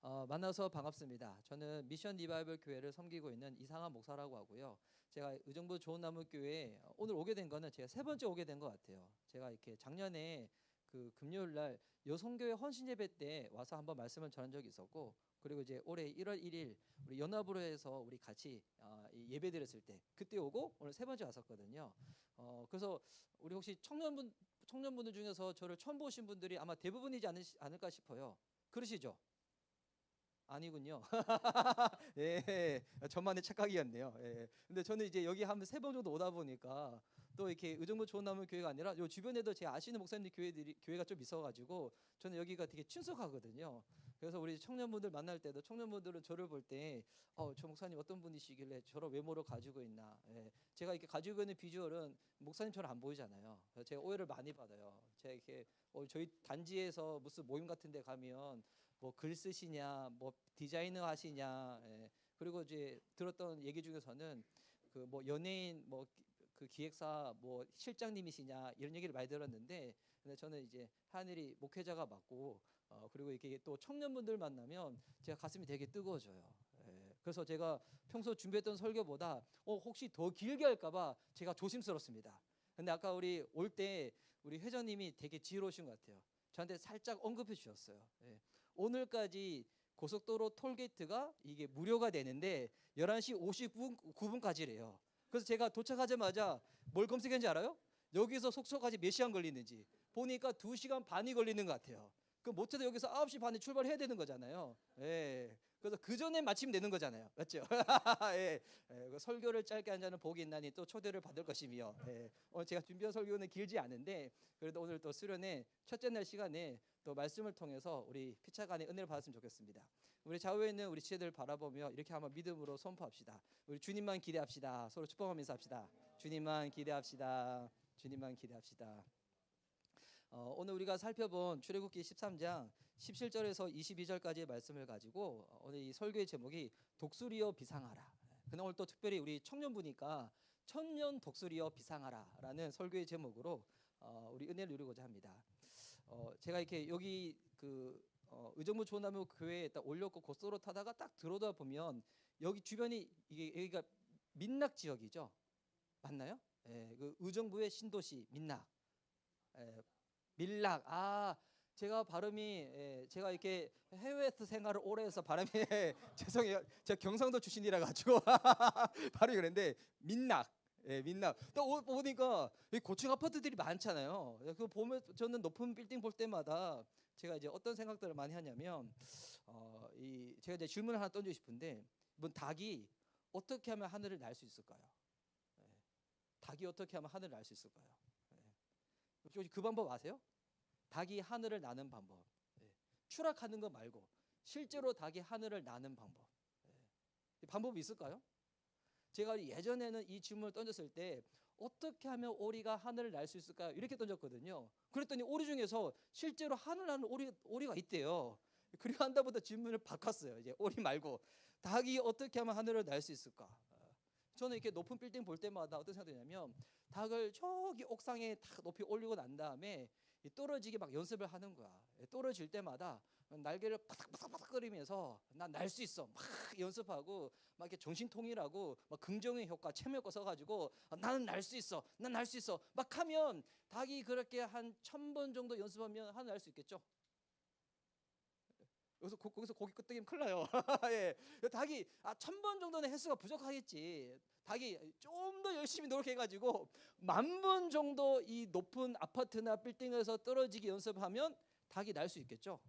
만나서 반갑습니다. 저는 미션 리바이벌 교회를 섬기고 있는 이상한 목사라고 하고요. 제가 의정부 좋은나무교회에 오늘 오게 된 거는 제가 세 번째 오게 된 것 같아요. 제가 이렇게 작년에 그 금요일 날 여성교회 헌신 예배 때 와서 한번 말씀을 전한 적이 있었고, 그리고 이제 올해 1월 1일 우리 연합으로 해서 우리 같이 이 예배 드렸을 때 그때 오고 오늘 세 번째 왔었거든요. 그래서 우리 혹시 청년분들 중에서 저를 처음 보신 분들이 아마 대부분이지 않을까 싶어요. 그러시죠? 아니군요. 예, 저만의 착각이었네요. 예. 근데 저는 이제 여기 한 세 번 정도 오다 보니까 또 이렇게 의정부 좋은나무 교회가 아니라 요 주변에도 제가 아시는 목사님들 교회가 좀 있어가지고 저는 여기가 되게 친숙하거든요. 그래서 우리 청년분들 만날 때도 청년분들은 저를 볼 때 저 목사님 어떤 분이시길래 저런 외모를 가지고 있나. 예. 제가 이렇게 가지고 있는 비주얼은 목사님처럼 안 보이잖아요. 그래서 제가 오해를 많이 받아요. 제가 이렇게 저희 단지에서 무슨 모임 같은 데 가면 뭐 글 쓰시냐, 뭐 디자이너 하시냐, 예. 그리고 이제 들었던 얘기 중에서는 그 뭐 연예인 뭐 그 기획사 뭐 실장님이시냐 이런 얘기를 많이 들었는데, 근데 저는 이제 하늘이 목회자가 맞고 그리고 이렇게 또 청년분들 만나면 제가 가슴이 되게 뜨거워져요. 예. 그래서 제가 평소 준비했던 설교보다 혹시 더 길게 할까봐 제가 조심스럽습니다. 근데 아까 우리 올 때 우리 회장님이 되게 지혜로우신 것 같아요. 저한테 살짝 언급해 주셨어요. 예. 오늘까지 고속도로 톨게이트가 이게 무료가 되는데 11시 59분까지래요. 그래서 제가 도착하자마자 뭘 검색했는지 알아요? 여기서 속초까지 몇 시간 걸리는지 보니까 2시간 반이 걸리는 것 같아요. 그 못해도 여기서 9시 반에 출발해야 되는 거잖아요. 예. 그래서 그 전에 마치면 되는 거잖아요. 맞죠? 예. 예. 설교를 짧게 한 자는 복이 있나니 또 초대를 받을 것이며. 예. 오늘 제가 준비한 설교는 길지 않은데 그래도 오늘 또 수련회 첫째 날 시간에 또 말씀을 통해서 우리 피차간의 은혜를 받았으면 좋겠습니다. 우리 좌우에 있는 우리 지체들 바라보며 이렇게 한번 믿음으로 선포합시다. 우리 주님만 기대합시다. 서로 축복하면서 합시다. 주님만 기대합시다. 주님만 기대합시다. 오늘 우리가 살펴본 출애굽기 13장 17절에서 22절까지의 말씀을 가지고 오늘 이 설교의 제목이 독수리여 비상하라. 근데 오늘 또 특별히 우리 청년부니까 청년 독수리여 비상하라라는 설교의 제목으로 우리 은혜를 누리고자 합니다. 제가 이렇게 여기 그 의정부 좋은나무 교회에 딱 올렸고 고속도로 타다가 딱 들어오다 보면 여기 주변이 여기가 민락 지역이죠. 맞나요? 예, 그 의정부의 신도시 민락. 예, 밀락. 제가 발음이 제가 이렇게 해외에서 생활을 오래 해서 발음이 죄송해요. 제가 경상도 출신이라 가지고 발음이 그런데 민락. 예, 민락. 또 보니까 고층 아파트들이 많잖아요. 그 보면 저는 높은 빌딩 볼 때마다 제가 이제 어떤 생각들을 많이 하냐면 제가 이제 질문을 하나 던지고 싶은데, 이번 닭이 어떻게 하면 하늘을 날 수 있을까요? 예, 닭이 어떻게 하면 하늘을 날 수 있을까요? 혹시 그 방법 아세요? 닭이 하늘을 나는 방법. 추락하는 거 말고 실제로 닭이 하늘을 나는 방법. 방법이 있을까요? 제가 예전에는 이 질문을 던졌을 때 어떻게 하면 오리가 하늘을 날 수 있을까요? 이렇게 던졌거든요. 그랬더니 오리 중에서 실제로 하늘 나는 오리가 있대요. 그리고 한다보다 질문을 바꿨어요. 이제 오리 말고 닭이 어떻게 하면 하늘을 날 수 있을까? 저는 이렇게 높은 빌딩 볼 때마다 어떤 생각이 드냐면 닭을 저기 옥상에 딱 높이 올리고 난 다음에 떨어지게 막 연습을 하는 거야. 떨어질 때마다 날개를 바삭바삭거리면서 난 날 수 있어 막 연습하고 막 이렇게 정신통일하고 막 긍정의 효과, 체면 효과 써가지고 나는 날 수 있어, 난 날 수 있어 막 하면 닭이 그렇게 한 1000번 정도 연습하면 하늘 날 수 있겠죠. 거기서 고기 끄떡이면 큰일 나요. 예. 닭이 1000번 정도는 횟수가 부족하겠지. 닭이 좀 더 열심히 노력해가지고 10,000번 정도 이 높은 아파트나 빌딩에서 떨어지기 연습하면 닭이 날 수 있겠죠.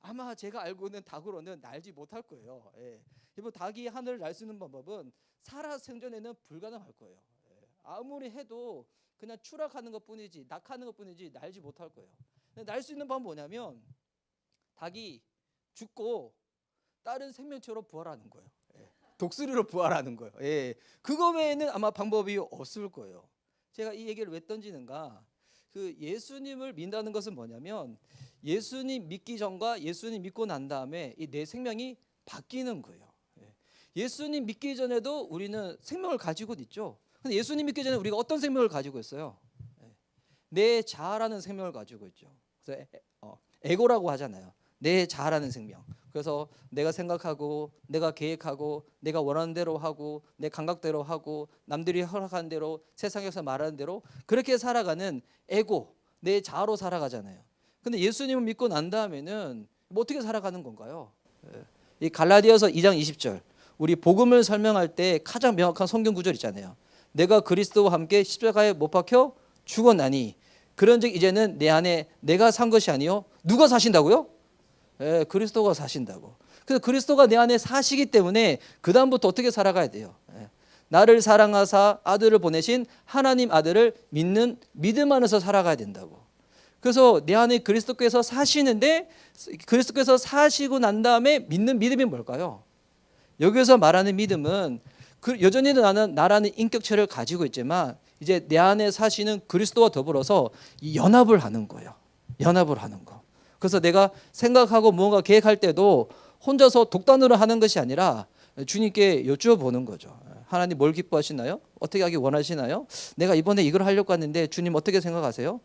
아마 제가 알고 있는 닭으로는 날지 못할 거예요. 이번 닭이 하늘을 날 수 있는 방법은 살아 생전에는 불가능할 거예요. 아무리 해도 그냥 추락하는 것뿐이지 낙하는 것뿐이지 날지 못할 거예요. 날 수 있는 방법은 뭐냐면 닭이 죽고 다른 생명체로 부활하는 거예요. 독수리로 부활하는 거예요. 그거 외에는 아마 방법이 없을 거예요. 제가 이 얘기를 왜 던지는가? 그 예수님을 믿는다는 것은 뭐냐면 예수님 믿기 전과 예수님 믿고 난 다음에 이 내 생명이 바뀌는 거예요. 예수님 믿기 전에도 우리는 생명을 가지고 있죠. 근데 예수님 믿기 전에 우리가 어떤 생명을 가지고 있어요? 내 자아라는 생명을 가지고 있죠. 그래서 에고라고 하잖아요. 내 자아라는 생명. 그래서 내가 생각하고 내가 계획하고 내가 원하는 대로 하고 내 감각대로 하고 남들이 허락하는 대로 세상에서 말하는 대로 그렇게 살아가는 에고, 내 자아로 살아가잖아요. 근데 예수님을 믿고 난 다음에는 뭐 어떻게 살아가는 건가요? 이 갈라디아서 2장 20절, 우리 복음을 설명할 때 가장 명확한 성경 구절 있잖아요. 내가 그리스도와 함께 십자가에 못 박혀 죽었나니 그런즉 이제는 내 안에 내가 산 것이 아니요 누가 사신다고요? 그리스도가 사신다고. 그래서 그리스도가 내 안에 사시기 때문에 그 다음부터 어떻게 살아가야 돼요? 나를 사랑하사 아들을 보내신 하나님 아들을 믿는 믿음 안에서 살아가야 된다고. 그래서 내 안에 그리스도께서 사시는데 그리스도께서 사시고 난 다음에 믿는 믿음이 뭘까요? 여기서 말하는 믿음은 여전히 나라는 인격체를 가지고 있지만 이제 내 안에 사시는 그리스도와 더불어서 이 연합을 하는 거예요. 연합을 하는 거. 그래서 내가 생각하고 무언가 계획할 때도 혼자서 독단으로 하는 것이 아니라 주님께 여쭈어보는 거죠. 하나님 뭘 기뻐하시나요? 어떻게 하기 원하시나요? 내가 이번에 이걸 하려고 하는데 주님 어떻게 생각하세요?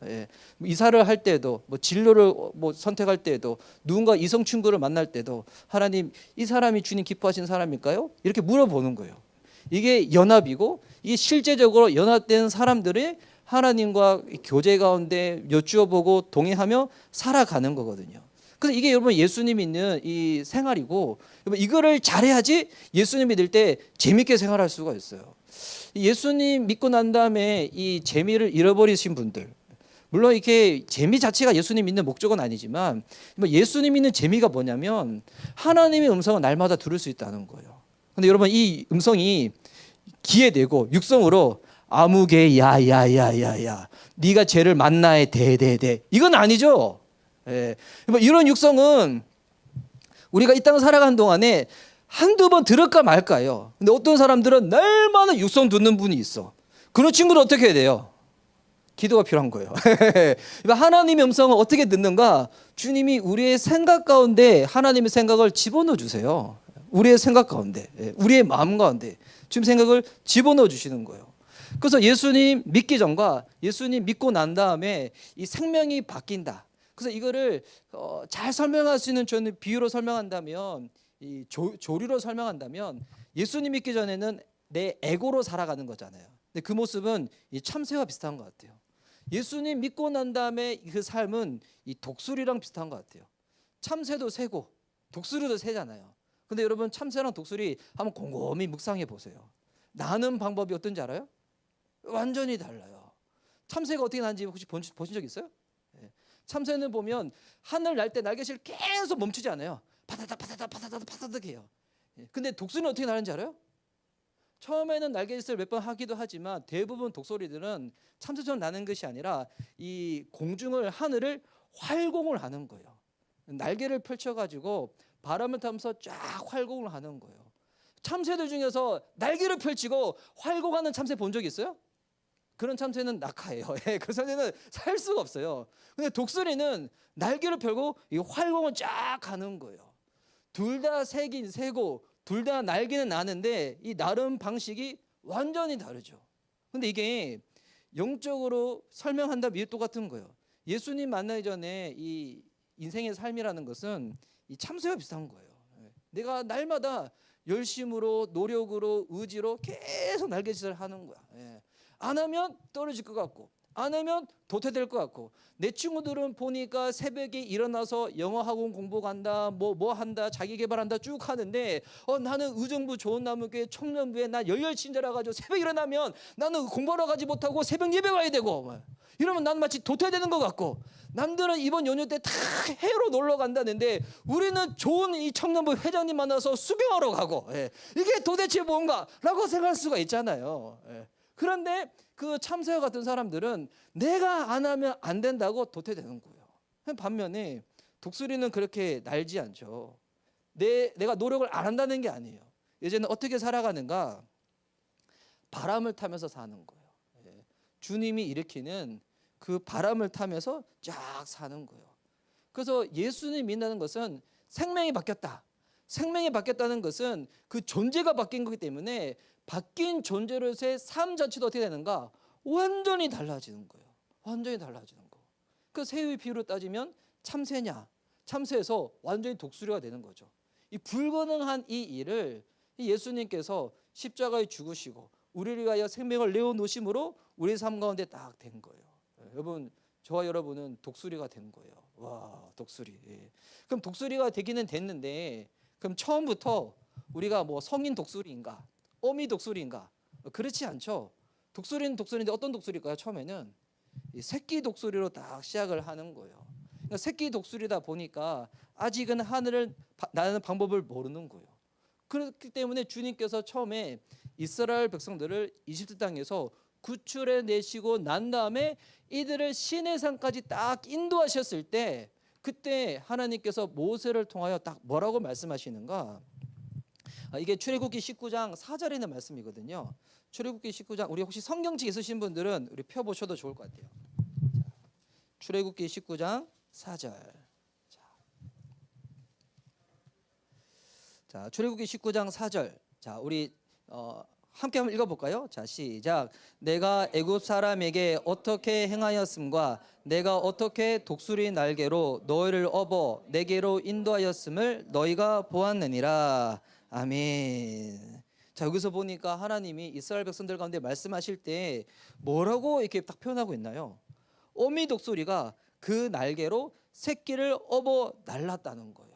이사를 할 때도 진로를 선택할 때도 누군가 이성 친구를 만날 때도 하나님 이 사람이 주님 기뻐하시는 사람일까요? 이렇게 물어보는 거예요. 이게 연합이고 이 실제적으로 연합된 사람들이 하나님과 교제 가운데 여쭈어보고 동의하며 살아가는 거거든요. 그래서 이게 여러분 예수님 믿는 이 생활이고 이거를 잘해야지 예수님 믿을 때 재밌게 생활할 수가 있어요. 예수님 믿고 난 다음에 이 재미를 잃어버리신 분들, 물론 이렇게 재미 자체가 예수님 믿는 목적은 아니지만 예수님 믿는 재미가 뭐냐면 하나님의 음성을 날마다 들을 수 있다는 거예요. 근데 여러분 이 음성이 귀에 대고 육성으로 아무개 야야야야야 네가 죄를 만나에 대대대 이건 아니죠. 이런 육성은 우리가 이 땅 살아가는 동안에 한두 번 들을까 말까요. 근데 어떤 사람들은 날마다 육성 듣는 분이 있어. 그런 친구는 어떻게 해야 돼요? 기도가 필요한 거예요. 하나님의 음성을 어떻게 듣는가? 주님이 우리의 생각 가운데 하나님의 생각을 집어넣어 주세요. 우리의 생각 가운데, 우리의 마음 가운데 주님 생각을 집어넣어 주시는 거예요. 그래서 예수님 믿기 전과 예수님 믿고 난 다음에 이 생명이 바뀐다. 그래서 이거를 잘 설명할 수 있는 저는 비유로 설명한다면 이 조류로 설명한다면 예수님 믿기 전에는 내 에고로 살아가는 거잖아요. 근데 그 모습은 이 참새와 비슷한 것 같아요. 예수님 믿고 난 다음에 그 삶은 이 독수리랑 비슷한 것 같아요. 참새도 새고 독수리도 새잖아요. 근데 여러분 참새랑 독수리 한번 곰곰이 묵상해 보세요. 나는 방법이 어떤지 알아요? 완전히 달라요. 참새가 어떻게 나는지 혹시 보신 적 있어요? 참새는 보면 하늘 날 때 날개를 계속 멈추지 않아요. 파다닥 파다닥 파다닥 파다닥 해요. 근데 독수리는 어떻게 나는지 알아요? 처음에는 날개짓을 몇 번 하기도 하지만 대부분 독수리들은 참새처럼 나는 것이 아니라 이 공중을 하늘을 활공을 하는 거예요. 날개를 펼쳐가지고 바람을 타면서 쫙 활공을 하는 거예요. 참새들 중에서 날개를 펼치고 활공하는 참새 본 적 있어요? 그런 참새는 낙하예요. 그 참새는 살 수가 없어요. 근데 독수리는 날개를 펴고 이 활공을 쫙 가는 거예요. 둘 다 새긴 새고 둘 다 날개는 나는데 이 나름 방식이 완전히 다르죠. 근데 이게 영적으로 설명한다면 이게 똑같은 거예요. 예수님 만나기 전에 이 인생의 삶이라는 것은 이 참새와 비슷한 거예요. 내가 날마다 열심으로 노력으로 의지로 계속 날개짓을 하는 거야. 안 하면 떨어질 것 같고 안 하면 도태될 것 같고 내 친구들은 보니까 새벽에 일어나서 영어 학원 공부 간다 뭐 한다 자기 개발한다 쭉 하는데 나는 의정부 좋은 나무교회 청년부에 나 열렬 친절해 가지고 새벽 일어나면 나는 공부하러 가지 못하고 새벽 예배 와야 되고 이러면 나는 마치 도태되는 것 같고 남들은 이번 연휴 때 다 해외로 놀러 간다는데 우리는 좋은 이 청년부 회장님 만나서 수경하러 가고 이게 도대체 뭔가 라고 생각할 수가 있잖아요. 그런데 그 참새와 같은 사람들은 내가 안 하면 안 된다고 도태되는 거예요. 반면에 독수리는 그렇게 날지 않죠. 내가 노력을 안 한다는 게 아니에요. 이제는 어떻게 살아가는가? 바람을 타면서 사는 거예요. 주님이 일으키는 그 바람을 타면서 쫙 사는 거예요. 그래서 예수님 믿는 것은 생명이 바뀌었다. 생명이 바뀌었다는 것은 그 존재가 바뀐 거기 때문에 바뀐 존재로서의 삶 자체도 어떻게 되는가? 완전히 달라지는 거예요. 완전히 달라지는 거. 그 새의 비유로 따지면 참새냐? 참새에서 완전히 독수리가 되는 거죠. 이 불가능한 이 일을 예수님께서 십자가에 죽으시고 우리를 위하여 생명을 내어놓으심으로 우리 삶 가운데 딱 된 거예요. 여러분, 저와 여러분은 독수리가 된 거예요. 와, 독수리. 예. 그럼 독수리가 되기는 됐는데, 그럼 처음부터 우리가 뭐 성인 독수리인가, 어미 독수리인가? 그렇지 않죠. 독수리는 독수리인데 어떤 독수리일까요? 처음에는 이 새끼 독수리로 딱 시작을 하는 거예요. 그러니까 새끼 독수리다 보니까 아직은 하늘을 나는 방법을 모르는 거예요. 그렇기 때문에 주님께서 처음에 이스라엘 백성들을 이집트 땅에서 구출해 내시고 난 다음에 이들을 시내산까지 딱 인도하셨을 때, 그때 하나님께서 모세를 통하여 딱 뭐라고 말씀하시는가? 이게 출애굽기 19장 4절에 있는 말씀이거든요. 출애굽기 19장, 우리 혹시 성경책 있으신 분들은 우리 펴 보셔도 좋을 것 같아요. 출애굽기 19장 4절. 자, 출애굽기 19장 4절. 자, 우리 함께 한번 읽어볼까요? 자, 시작. 내가 애굽 사람에게 어떻게 행하였음과 내가 어떻게 독수리 날개로 너희를 업어 내게로 인도하였음을 너희가 보았느니라. 아멘. 자, 여기서 보니까 하나님이 이스라엘 백성들 가운데 말씀하실 때 뭐라고 이렇게 딱 표현하고 있나요? 어미 독수리가 그 날개로 새끼를 업어 날랐다는 거예요.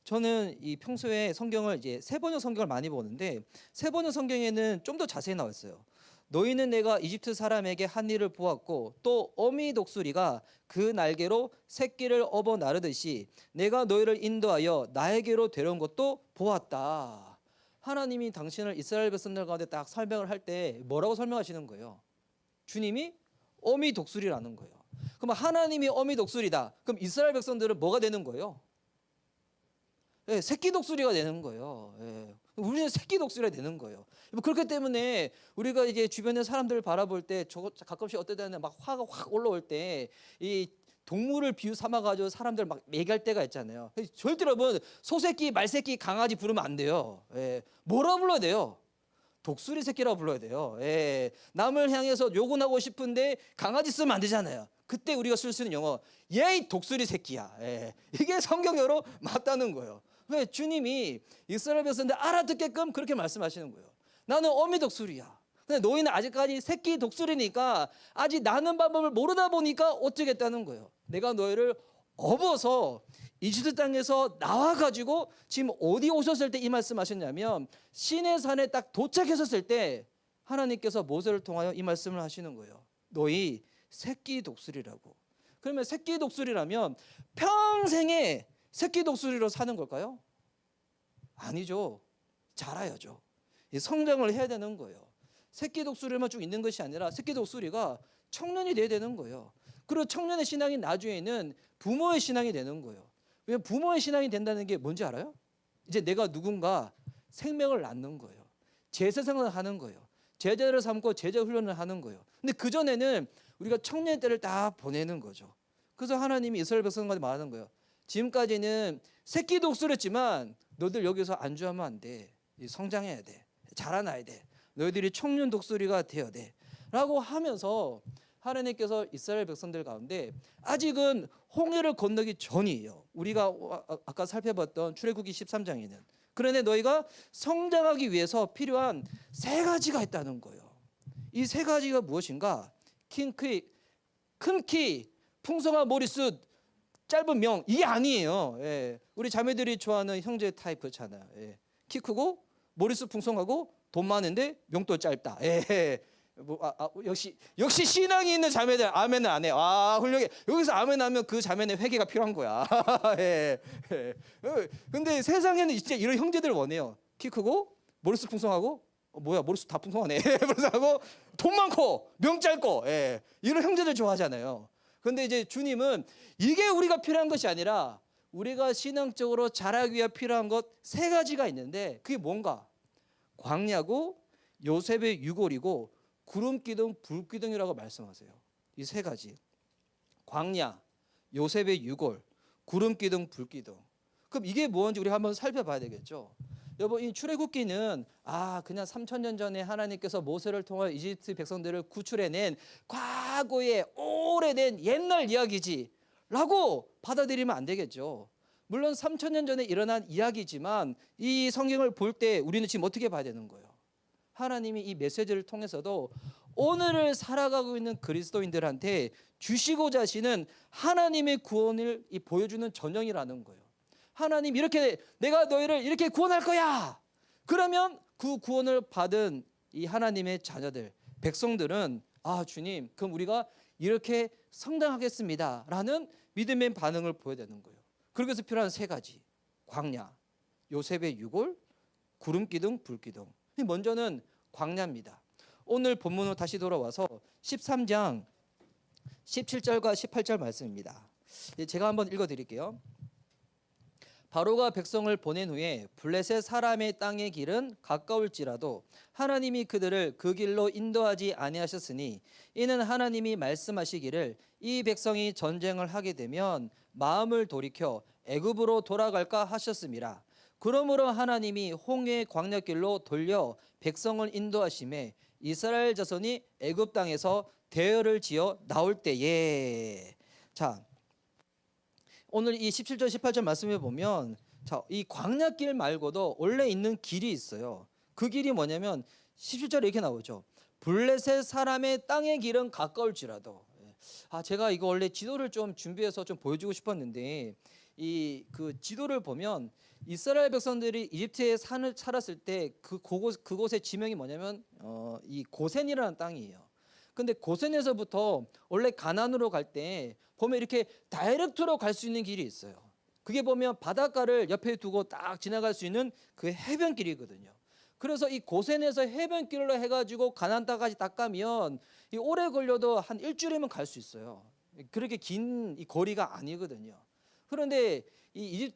저는 이 평소에 성경을 이제 세번역 성경을 많이 보는데, 세번역 성경에는 좀 더 자세히 나와 있어요. 너희는 내가 이집트 사람에게 한 일을 보았고 또 어미 독수리가 그 날개로 새끼를 업어 나르듯이 내가 너희를 인도하여 나에게로 데려온 것도 보았다. 하나님이 당신을 이스라엘 백성들 가운데 딱 설명을 할 때 뭐라고 설명하시는 거예요? 주님이 어미 독수리라는 거예요. 그럼 하나님이 어미 독수리다. 그럼 이스라엘 백성들은 뭐가 되는 거예요? 예, 새끼 독수리가 되는 거예요. 예. 우리는 새끼 독수리가 되는 거예요. 그렇기 때문에 우리가 이제 주변의 사람들을 바라볼 때 가끔씩 어떨 때는 막 화가 확 올라올 때 이 동물을 비유 삼아가지고 사람들 막 얘기할 때가 있잖아요. 절대로 여러분 소새끼, 말새끼, 강아지 부르면 안 돼요. 예. 뭐라 불러야 돼요? 독수리 새끼라고 불러야 돼요. 예. 남을 향해서 욕은 하고 싶은데 강아지 쓰면 안 되잖아요. 그때 우리가 쓸 수 있는 영어, 예이 독수리 새끼야. 예. 이게 성경어로 맞다는 거예요. 왜? 주님이 이스라엘 백성들 알아듣게끔 그렇게 말씀하시는 거예요. 나는 어미 독수리야. 근데 너희는 아직까지 새끼 독수리니까 아직 나는 방법을 모르다 보니까 어쩌겠다는 거예요. 내가 너희를 업어서 이집트 땅에서 나와가지고 지금 어디 오셨을 때 이 말씀하셨냐면 시내산에 딱 도착했었을 때 하나님께서 모세를 통하여 이 말씀을 하시는 거예요. 너희 새끼 독수리라고. 그러면 새끼 독수리라면 평생에 새끼 독수리로 사는 걸까요? 아니죠. 자라야죠. 성장을 해야 되는 거예요. 새끼 독수리만 쭉 있는 것이 아니라 새끼 독수리가 청년이 돼야 되는 거예요. 그리고 청년의 신앙이 나중에는 부모의 신앙이 되는 거예요. 왜냐하면 부모의 신앙이 된다는 게 뭔지 알아요? 이제 내가 누군가 생명을 낳는 거예요. 제사생활을 하는 거예요. 제자를 삼고 제자 훈련을 하는 거예요. 근데 그전에는 우리가 청년 때를 다 보내는 거죠. 그래서 하나님이 이스라엘 백성들한테 말하는 거예요. 지금까지는 새끼 독수리였지만 너희들 여기서 안주하면 안 돼. 성장해야 돼. 자라나야 돼. 너희들이 청년 독수리가 되어야 돼. 라고 하면서 하나님께서 이스라엘 백성들 가운데 아직은 홍해를 건너기 전이에요. 우리가 아까 살펴봤던 출애굽기 13장에는. 그런데 너희가 성장하기 위해서 필요한 세 가지가 있다는 거예요. 이 세 가지가 무엇인가? 큰 키, 풍성한 머리숱, 짧은 명, 이게 아니에요. 예. 우리 자매들이 좋아하는 형제 타입잖아요. 예. 키 크고 머리숱 풍성하고 돈 많은데 명도 짧다. 예. 역시 신앙이 있는 자매들 아멘을 안 해요. 훌륭해. 여기서 아멘 하면 그 자매는 회개가 필요한 거야. 예. 예. 근데 세상에는 진짜 이런 형제들을 원해요. 키 크고 머리숱 풍성하고 머리숱 다 풍성하네. 풍성하고 돈 많고 명 짧고, 예. 이런 형제들 좋아하잖아요. 그런데 이제 주님은 이게 우리가 필요한 것이 아니라 우리가 신앙적으로 자라기 위해 필요한 것 세 가지가 있는데 그게 뭔가? 광야고 요셉의 유골이고 구름기둥 불기둥이라고 말씀하세요. 이 세 가지. 광야, 요셉의 유골, 구름기둥 불기둥. 그럼 이게 뭔지 우리 한번 살펴봐야 되겠죠. 여러분, 이 출애굽기는 그냥 3000년 전에 하나님께서 모세를 통해 이집트 백성들을 구출해낸 과거의 오래된 옛날 이야기지. 라고 받아들이면 안 되겠죠. 물론 3,000년 전에 일어난 이야기지만 이 성경을 볼 때 우리는 지금 어떻게 봐야 되는 거예요? 하나님이 이 메시지를 통해서도 오늘을 살아가고 있는 그리스도인들한테 주시고자 하시는 하나님의 구원을 보여주는 전형이라는 거예요. 하나님 이렇게 내가 너희를 이렇게 구원할 거야. 그러면 그 구원을 받은 이 하나님의 자녀들, 백성들은 아 주님 그럼 우리가 이렇게 성장하겠습니다 라는 믿음의 반응을 보여야 되는 거예요. 그러기 위해서 필요한 세 가지: 광야, 요셉의 유골, 구름기둥, 불기둥. 먼저는 광야입니다. 오늘 본문으로 다시 돌아와서 13장 17절과 18절 말씀입니다. 제가 한번 읽어드릴게요. 바로가 백성을 보낸 후에 블레셋 사람의 땅의 길은 가까울지라도 하나님이 그들을 그 길로 인도하지 아니하셨으니 이는 하나님이 말씀하시기를 이 백성이 전쟁을 하게 되면 마음을 돌이켜 애굽으로 돌아갈까 하셨음이라. 그러므로 하나님이 홍해의 광야길로 돌려 백성을 인도하심에 이스라엘 자손이 애굽 땅에서 대열을 지어 나올 때에. 자, 오늘 이 17절 18절 말씀해 보면 자, 이 광야길 말고도 원래 있는 길이 있어요. 그 길이 뭐냐면 17절에 이렇게 나오죠. 블레셋 사람의 땅의 길은 가까울지라도. 제가 이거 원래 지도를 좀 준비해서 좀 보여주고 싶었는데 이 그 지도를 보면 이스라엘 백성들이 이집트에 살았을 때 그곳의 지명이 뭐냐면 이 고센이라는 땅이에요. 근데 고센에서부터 원래 가나안으로 갈 때 보면 이렇게 다이렉트로 갈 수 있는 길이 있어요. 그게 보면 바닷가를 옆에 두고 딱 지나갈 수 있는 그 해변길이거든요. 그래서 이 고센에서 해변길로 해가지고 가나안 땅까지 딱 가면 이 오래 걸려도 한 일주일이면 갈 수 있어요. 그렇게 긴 이 거리가 아니거든요. 그런데 이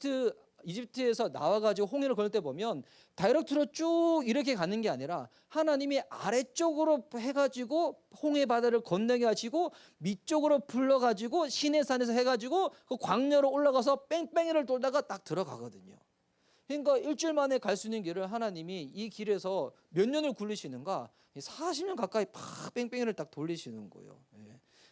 이집트에서 나와가지고 홍해를 건널 때 보면 다이렉트로 쭉 이렇게 가는 게 아니라 하나님이 아래쪽으로 해가지고 홍해 바다를 건너게 하시고 밑쪽으로 불러가지고 시내산에서 해가지고 그 광야로 올라가서 뺑뺑이를 돌다가 딱 들어가거든요. 그러니까 일주일 만에 갈 수 있는 길을 하나님이 이 길에서 몇 년을 굴리시는가? 40년 가까이 팍 뺑뺑이를 딱 돌리시는 거예요.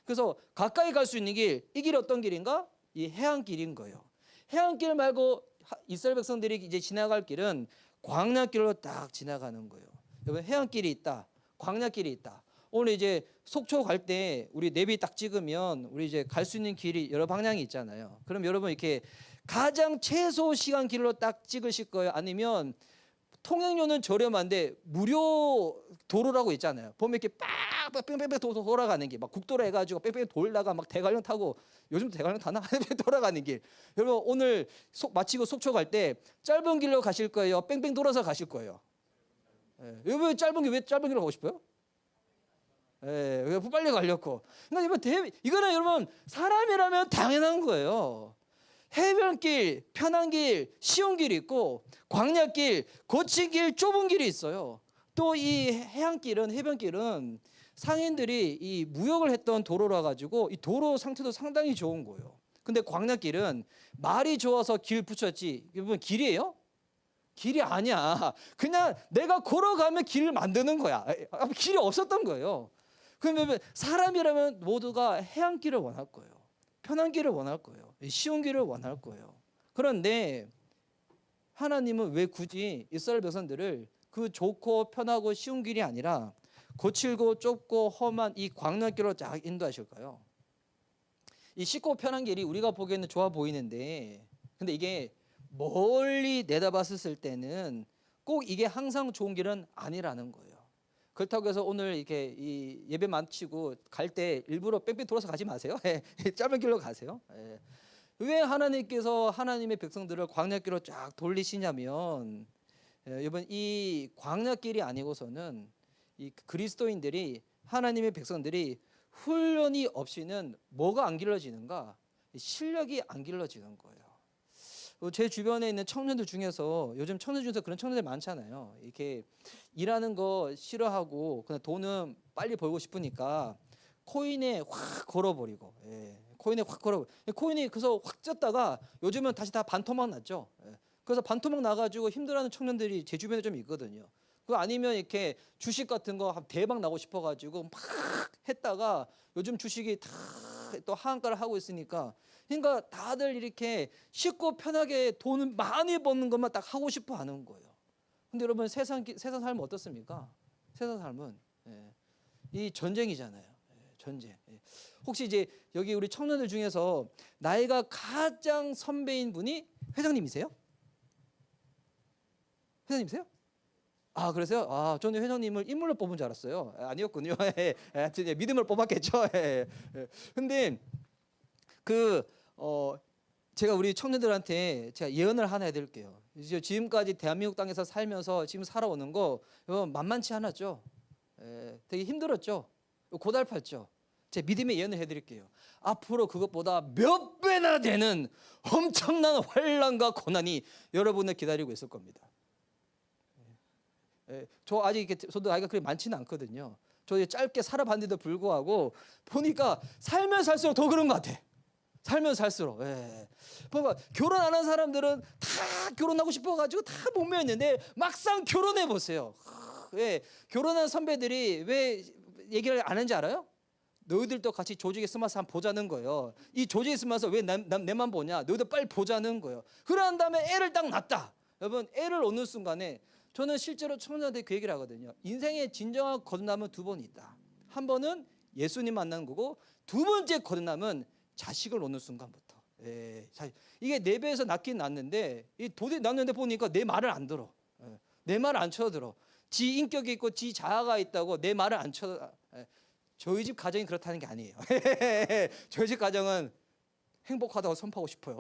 그래서 가까이 갈 수 있는 길, 이 길이 어떤 길인가? 이 해안길인 거예요. 해안길 말고 이스라엘 백성들이 이제 지나갈 길은 광야길로 딱 지나가는 거예요. 여러분 해안길이 있다, 광야길이 있다. 오늘 이제 속초 갈 때 우리 내비 딱 찍으면 우리 이제 갈 수 있는 길이 여러 방향이 있잖아요. 그럼 여러분 이렇게 가장 최소 시간 길로 딱 찍으실 거예요? 아니면 통행료는 저렴한데 무료 도로라고 있잖아요. 보면 이렇게 뺑뺑뺑 돌아가는 길, 막 국도로 해가지고 뺑뺑 돌다가 막 대관령 타고, 요즘 대관령 타나? 돌아가는 길. 여러분 오늘 마치고 속초 갈 때 짧은 길로 가실 거예요? 뺑뺑 돌아서 가실 거예요? 여러분 왜 짧은 길로 가고 싶어요? 왜 빨리 가려고. 그러니까 이거는 여러분 사람이라면 당연한 거예요. 해변길, 편한 길, 쉬운 길이 있고 광야길, 거친 길, 좁은 길이 있어요. 또 이 해변길은 상인들이 이 무역을 했던 도로라 가지고 이 도로 상태도 상당히 좋은 거예요. 근데 광야길은 말이 좋아서 길 붙였지, 여러분 길이에요? 길이 아니야. 그냥 내가 걸어가면 길을 만드는 거야. 길이 없었던 거예요. 그러면 사람이라면 모두가 해안길을 원할 거예요. 편한 길을 원할 거예요. 쉬운 길을 원할 거예요. 그런데 하나님은 왜 굳이 이스라엘 백성들을 그 좋고 편하고 쉬운 길이 아니라 거칠고 좁고 험한 이 광야길로 쫙 인도하실까요? 이 쉽고 편한 길이 우리가 보기에는 좋아 보이는데, 근데 이게 멀리 내다봤을 때는 꼭 이게 항상 좋은 길은 아니라는 거예요. 그렇다고 해서 오늘 이렇게 이 예배 마치고 갈 때 일부러 뺑뺑 돌아서 가지 마세요. 짧은 길로 가세요. 왜 하나님께서 하나님의 백성들을 광야길로 쫙 돌리시냐면, 여러분 이 광야길이 아니고서는 이 그리스도인들이, 하나님의 백성들이 훈련이 없이는 뭐가 안 길러지는가? 실력이 안 길러지는 거예요. 제 주변에 있는 청년들 중에서, 요즘 청년 중에서 그런 청년들 많잖아요. 이렇게 일하는 거 싫어하고 그냥 돈은 빨리 벌고 싶으니까 코인에 확 걸어버리고, 코인에 확 걸어. 코인이 그래서 확 쪘다가 요즘은 다시 다 반토막 났죠. 그래서 반토막 나가지고 힘들어하는 청년들이 제 주변에 좀 있거든요. 그 아니면 이렇게 주식 같은 거 대박 나고 싶어가지고 막 했다가 요즘 주식이 다 또 하한가를 하고 있으니까, 그러니까 다들 이렇게 쉽고 편하게 돈을 많이 버는 것만 딱 하고 싶어 하는 거예요. 근데 여러분, 세상 삶은 어떻습니까? 세상 삶은 이 전쟁이잖아요. 전쟁. 혹시 이제 여기 우리 청년들 중에서 나이가 가장 선배인 분이 회장님이세요? 회장님이세요? 아, 그러세요? 아, 저는 회장님을 인물로 뽑은 줄 알았어요. 아니었군요. 하여튼 믿음을 뽑았겠죠. 근데 제가 우리 청년들한테 제가 예언을 하나 해드릴게요. 이제 지금까지 대한민국 땅에서 살면서 지금 살아오는 거 만만치 않았죠. 되게 힘들었죠. 고달팠죠. 제 믿음의 예언을 해드릴게요. 앞으로 그것보다 몇 배나 되는 엄청난 환난과 고난이 여러분을 기다리고 있을 겁니다. 저 아직 저도 나이가 그렇게 많지는 않거든요. 저 짧게 살아봤는데도 불구하고 보니까 살면 살수록 더 그런 것 같아. 살면 살수록. 뭔가 결혼 안 한 사람들은 다 결혼하고 싶어가지고 다 목매였는데 막상 결혼해 보세요. 결혼한 선배들이 왜 얘기를 안 하는지 알아요? 너희들도 같이 조직에 숨어서 한번 보자는 거예요. 이 조직에 숨어서 왜 내만 보냐? 너희들 빨리 보자는 거예요. 그런 다음에 애를 딱 낳았다. 여러분, 애를 얻는 순간에 저는 실제로 청년들한테 그 얘기를 하거든요. 인생의 진정한 거듭남은 두 번 있다. 한 번은 예수님 만나는 거고, 두 번째 거듭남은 자식을 얻는 순간부터. 이게 내 배에서 낳긴 낳는데, 이 도대체 낳는데 보니까 내 말을 안 들어. 내 말을 안 쳐들어. 지 인격이 있고 지 자아가 있다고 내 말을 안 쳐들어. 저희 집 가정이 그렇다는 게 아니에요. 저희 집 가정은 행복하다고 선포하고 싶어요.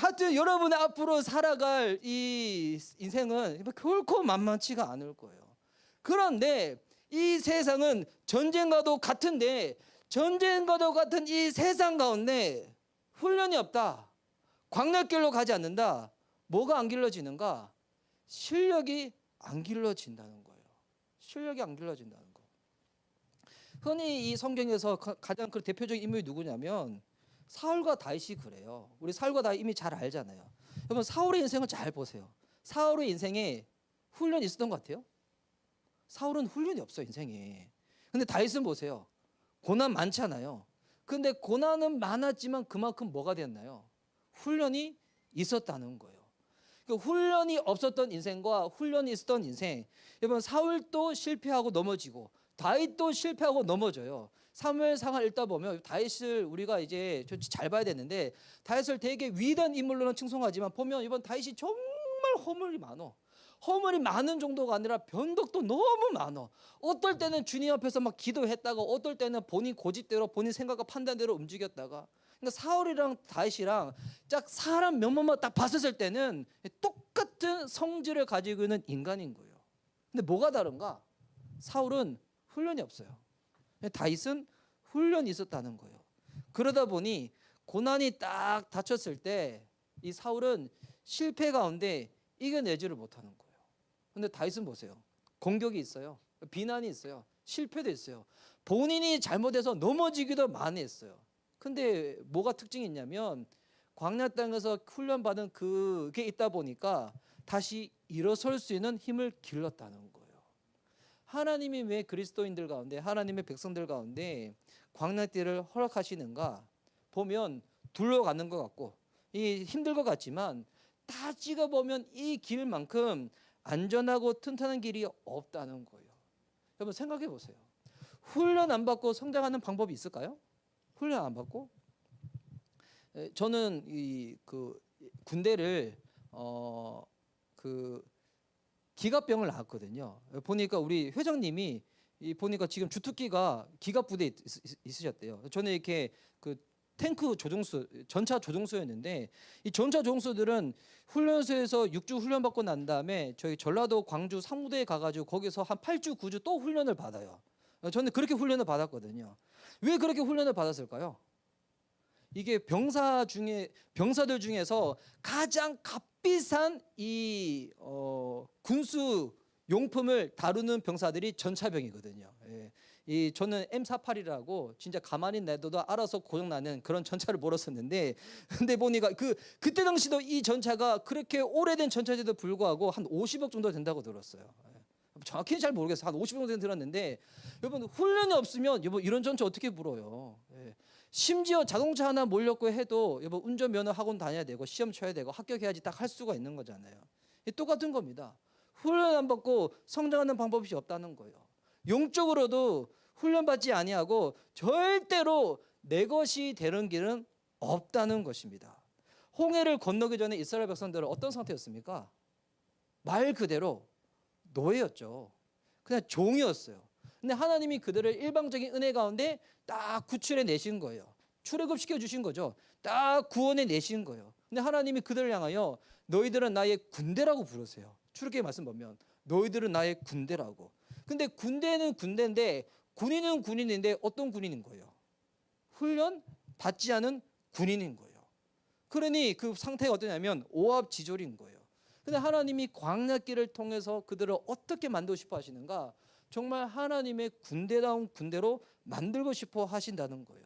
하여튼 여러분 앞으로 살아갈 이 인생은 결코 만만치가 않을 거예요. 그런데 이 세상은 전쟁과도 같은데, 전쟁과도 같은 이 세상 가운데 훈련이 없다, 광야길로 가지 않는다, 뭐가 안 길러지는가? 실력이 안 길러진다는 거예요. 실력이 안 길러진다는 거. 흔히 이 성경에서 가장 그 대표적인 인물이 누구냐면 사울과 다윗이 그래요. 우리 사울과 다윗 이미 잘 알잖아요. 여러분, 사울의 인생을 잘 보세요. 사울의 인생에 훈련이 있었던 것 같아요? 사울은 훈련이 없어요, 인생에. 근데 다윗은 보세요. 고난 많잖아요. 근데 고난은 많았지만 그만큼 뭐가 됐나요? 훈련이 있었다는 거예요. 그러니까 훈련이 없었던 인생과 훈련이 있었던 인생. 여러분, 사울도 실패하고 넘어지고 다윗도 실패하고 넘어져요. 사무엘상을 읽다 보면 다윗을 우리가 이제 잘 봐야 되는데, 다윗을 되게 위대한 인물로는 칭송하지만 보면 이번 다윗이 정말 허물이 많어. 허물이 많은 정도가 아니라 변덕도 너무 많어. 어떨 때는 주님 앞에서 막 기도했다가, 어떨 때는 본인 고집대로 본인 생각과 판단대로 움직였다가. 그러니까 사울이랑 다윗이랑 딱 사람 면모만 딱 봤을 때는 똑같은 성질을 가지고 있는 인간인 거예요. 근데 뭐가 다른가? 사울은 훈련이 없어요. 다윗은 훈련이 있었다는 거예요. 그러다 보니 고난이 딱 닥쳤을 때 이 사울은 실패 가운데 이겨내지를 못하는 거예요. 근데 다윗은 보세요. 공격이 있어요. 비난이 있어요. 실패도 있어요. 본인이 잘못해서 넘어지기도 많이 했어요. 근데 뭐가 특징이 있냐면 광야 땅에서 훈련받은 그게 있다 보니까 다시 일어설 수 있는 힘을 길렀다는 거예요. 하나님이 왜 그리스도인들 가운데, 하나님의 백성들 가운데 광야길을 허락하시는가 보면 둘러가는 것 같고 이 힘들 것 같지만 다 찍어보면 이 길만큼 안전하고 튼튼한 길이 없다는 거예요. 여러분, 생각해 보세요. 훈련 안 받고 성장하는 방법이 있을까요? 훈련 안 받고? 저는 군대를 기갑병을 나왔거든요. 보니까 우리 회장님이 보니까 지금 주특기가 기갑부대에 있으셨대요. 저는 이렇게 탱크 조종수, 전차 조종수였는데, 이 전차 조종수들은 훈련소에서 6주 훈련 받고 난 다음에 저희 전라도 광주 상무대에 가가지고 거기서 한 8주 9주 또 훈련을 받아요. 저는 그렇게 훈련을 받았거든요. 왜 그렇게 훈련을 받았을까요? 이게 병사들 중에서 가장 값비싼 군수 용품을 다루는 병사들이 전차병이거든요. 저는 M48이라고 진짜 가만히 놔둬도 알아서 고장나는 그런 전차를 몰았었는데, 근데 보니까 그때 당시도 이 전차가 그렇게 오래된 전차인데도 불구하고 한 50억 정도 된다고 들었어요. 정확히는 잘 모르겠어요. 한 50% 정도 들었는데 여러분 훈련이 없으면 여러분 이런 전투 어떻게 불어요? 예. 심지어 자동차 하나 몰렸고 해도 여러분 운전면허 학원 다녀야 되고 시험 쳐야 되고 합격해야지 딱 할 수가 있는 거잖아요. 똑같은 겁니다. 훈련 안 받고 성장하는 방법이 없다는 거예요. 영적으로도 훈련받지 아니하고 절대로 내 것이 되는 길은 없다는 것입니다. 홍해를 건너기 전에 이스라엘 백성들은 어떤 상태였습니까? 말 그대로 노예였죠. 그냥 종이었어요. 근데 하나님이 그들을 일방적인 은혜 가운데 딱 구출해 내신 거예요. 출애굽 시켜 주신 거죠. 딱 구원해 내신 거예요. 근데 하나님이 그들을 향하여 너희들은 나의 군대라고 부르세요. 출애굽기 말씀 보면 너희들은 나의 군대라고. 근데 군대는 군대인데 군인은 군인인데 어떤 군인인 거예요? 훈련 받지 않은 군인인 거예요. 그러니 그 상태가 어떠냐면 오합지졸인 거예요. 근데 하나님이 광야길을 통해서 그들을 어떻게 만들고 싶어 하시는가? 정말 하나님의 군대다운 군대로 만들고 싶어 하신다는 거예요.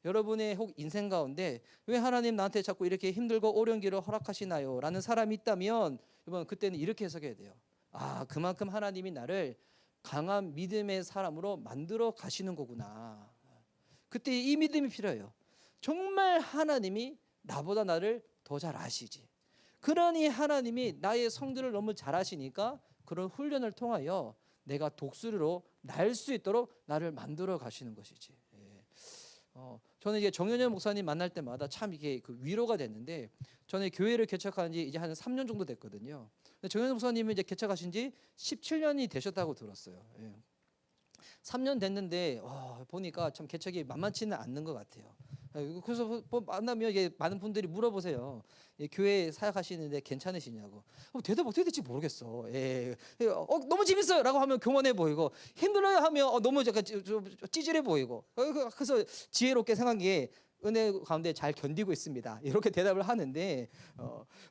여러분의 혹 인생 가운데 왜 하나님 나한테 자꾸 이렇게 힘들고 어려운 길을 허락하시나요? 라는 사람이 있다면 여러분 그때는 이렇게 해석해야 돼요. 아, 그만큼 하나님이 나를 강한 믿음의 사람으로 만들어 가시는 거구나. 그때 이 믿음이 필요해요. 정말 하나님이 나보다 나를 더 잘 아시지. 그러니 하나님이 나의 성들을 너무 잘 아시니까 그런 훈련을 통하여 내가 독수리로 날 수 있도록 나를 만들어 가시는 것이지. 저는 이제 정현현 목사님 만날 때마다 참 이게 그 위로가 됐는데, 저는 교회를 개척한 지 이제 한 3년 정도 됐거든요. 근데 정현현 목사님이 이제 개척하신 지 17년이 되셨다고 들었어요. 3년 됐는데 보니까 참 개척이 만만치는 않는 것 같아요. 그래서 만나면 이게 많은 분들이 물어보세요. 교회 사역하시는데 괜찮으시냐고. 대답 어떻게 될지 모르겠어. 너무 재밌어요라고 하면 교만해 보이고, 힘들어요 하면 너무 약간 좀 찌질해 보이고. 그래서 지혜롭게 생각해 은혜 가운데 잘 견디고 있습니다. 이렇게 대답을 하는데,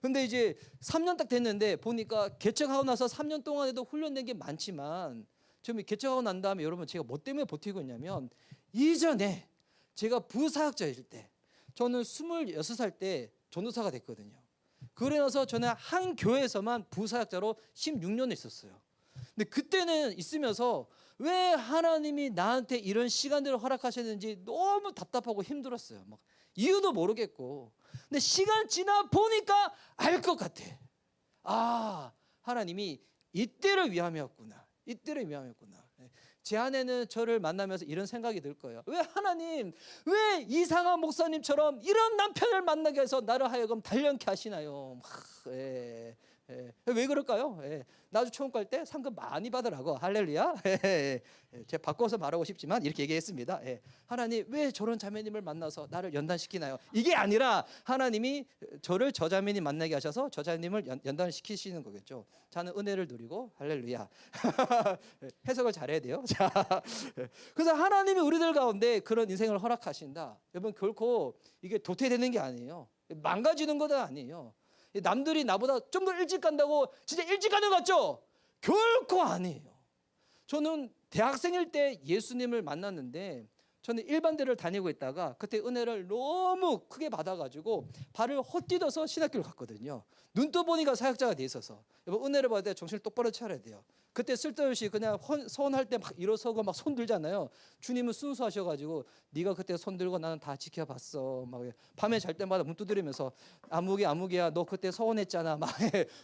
근데 이제 3년 딱 됐는데 보니까 개척하고 나서 3년 동안에도 훈련된 게 많지만, 지금 개척하고 난 다음에 여러분 제가 뭐 때문에 버티고 있냐면, 이전에 제가 부사역자일 때, 저는 26살 때 전도사가 됐거든요. 그래 나서 저는 한 교회에서만 부사역자로 16년을 있었어요. 근데 그때는 있으면서 왜 하나님이 나한테 이런 시간들을 허락하셨는지 너무 답답하고 힘들었어요. 막 이유도 모르겠고. 근데 시간 지나 보니까 알 것 같아. 아, 하나님이 이때를 위함이었구나. 이때를 위함이었구나. 제 안에는 저를 만나면서 이런 생각이 들 거예요. 왜 하나님, 왜 이상한 목사님처럼 이런 남편을 만나게 해서 나를 하여금 단련케 하시나요? 왜 그럴까요? 나주 처음 갈 때 상금 많이 받으라고. 할렐루야. 제가 바꿔서 말하고 싶지만 이렇게 얘기했습니다. 하나님 왜 저런 자매님을 만나서 나를 연단시키나요? 이게 아니라 하나님이 저를 저 자매님 만나게 하셔서 저 자매님을 연단시키시는 거겠죠. 저는 은혜를 누리고 할렐루야. 해석을 잘해야 돼요. 자, 그래서 하나님이 우리들 가운데 그런 인생을 허락하신다. 여러분 결코 이게 도태되는 게 아니에요. 망가지는 것도 아니에요. 남들이 나보다 좀 더 일찍 간다고 진짜 일찍 가는 것 같죠? 결코 아니에요. 저는 대학생일 때 예수님을 만났는데, 저는 일반대를 다니고 있다가 그때 은혜를 너무 크게 받아가지고 발을 헛디뎌서 신학교를 갔거든요. 눈 떠 보니까 사역자가 돼 있어서. 여러분 은혜를 받을 때 정신을 똑바로 차려야 돼요. 그때 쓸데없이 그냥 서원할 때 막 일어서고 막 손 들잖아요. 주님은 순수하셔가지고 네가 그때 손 들고 나는 다 지켜봤어. 막 밤에 잘 때마다 문 두드리면서 아무개야 너 그때 서원했잖아. 막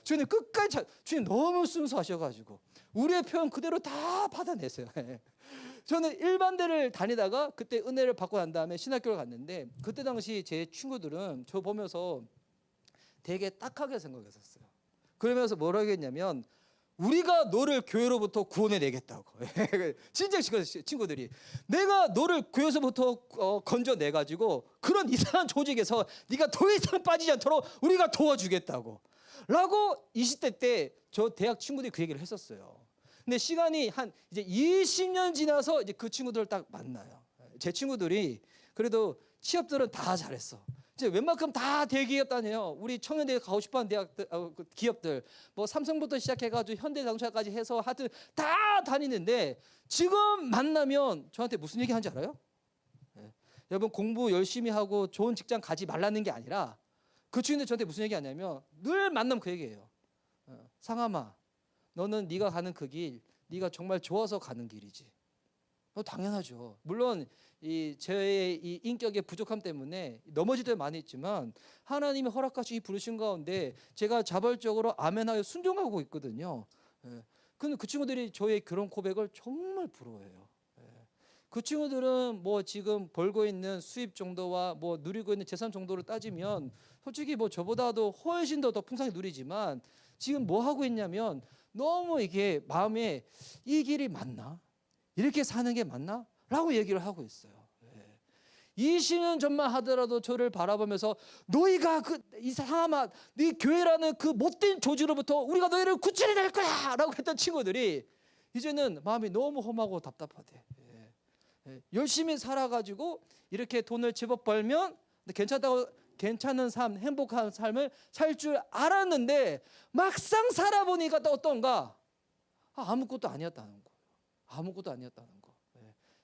주님 끝까지 주님 너무 순수하셔가지고 우리의 표현 그대로 다 받아내세요. 저는 일반대를 다니다가 그때 은혜를 받고 난 다음에 신학교를 갔는데, 그때 당시 제 친구들은 저 보면서 되게 딱하게 생각했었어요. 그러면서 뭐라고 했냐면, 우리가 너를 교회로부터 구원해 내겠다고. 진짜 친구들이 내가 너를 교회에서부터 건져내 가지고 그런 이상한 조직에서 네가 더 이상 빠지지 않도록 우리가 도와주겠다고 라고 20대 때 저 대학 친구들이 그 얘기를 했었어요. 근데 시간이 한 이제 20년 지나서 이제 그 친구들을 딱 만나요. 제 친구들이 그래도 취업들은 다 잘했어. 이제 웬만큼 다 대기업 다녀요. 우리 청년대에 가고 싶어하는 대학들, 기업들, 뭐 삼성부터 시작해가지고 현대자동차까지 해서 하여튼 다 다니는데, 지금 만나면 저한테 무슨 얘기 하는지 알아요? 여러분 공부 열심히 하고 좋은 직장 가지 말라는 게 아니라, 그 친구들 저한테 무슨 얘기 하냐면 늘 만나면 그 얘기예요. 상암아, 너는 네가 가는 그 길 네가 정말 좋아서 가는 길이지. 당연하죠. 물론 저의 이 인격의 부족함 때문에 넘어질 때 많이 있지만 하나님이 허락하시 부르신 가운데 제가 자발적으로 아멘하여 순종하고 있거든요. 예. 근데 그 친구들이 저의 그런 고백을 정말 부러워해요. 예. 그 친구들은 뭐 지금 벌고 있는 수입 정도와 뭐 누리고 있는 재산 정도를 따지면 솔직히 뭐 저보다도 훨씬 더 풍성히 누리지만 지금 뭐 하고 있냐면 너무 이게 마음에 이 길이 맞나? 이렇게 사는 게 맞나? 라고 얘기를 하고 있어요. 20년 전만 하더라도 저를 바라보면서 너희가 이 사람아 네 교회라는 그 못된 조직으로부터 우리가 너희를 구출해낼 거야 라고 했던 친구들이 이제는 마음이 너무 험하고 답답하대. 열심히 살아가지고 이렇게 돈을 제법 벌면 괜찮은 삶, 행복한 삶을 살 줄 알았는데 막상 살아보니까 또 어떤가? 아무것도 아니었다는 거. 아무것도 아니었다는 거.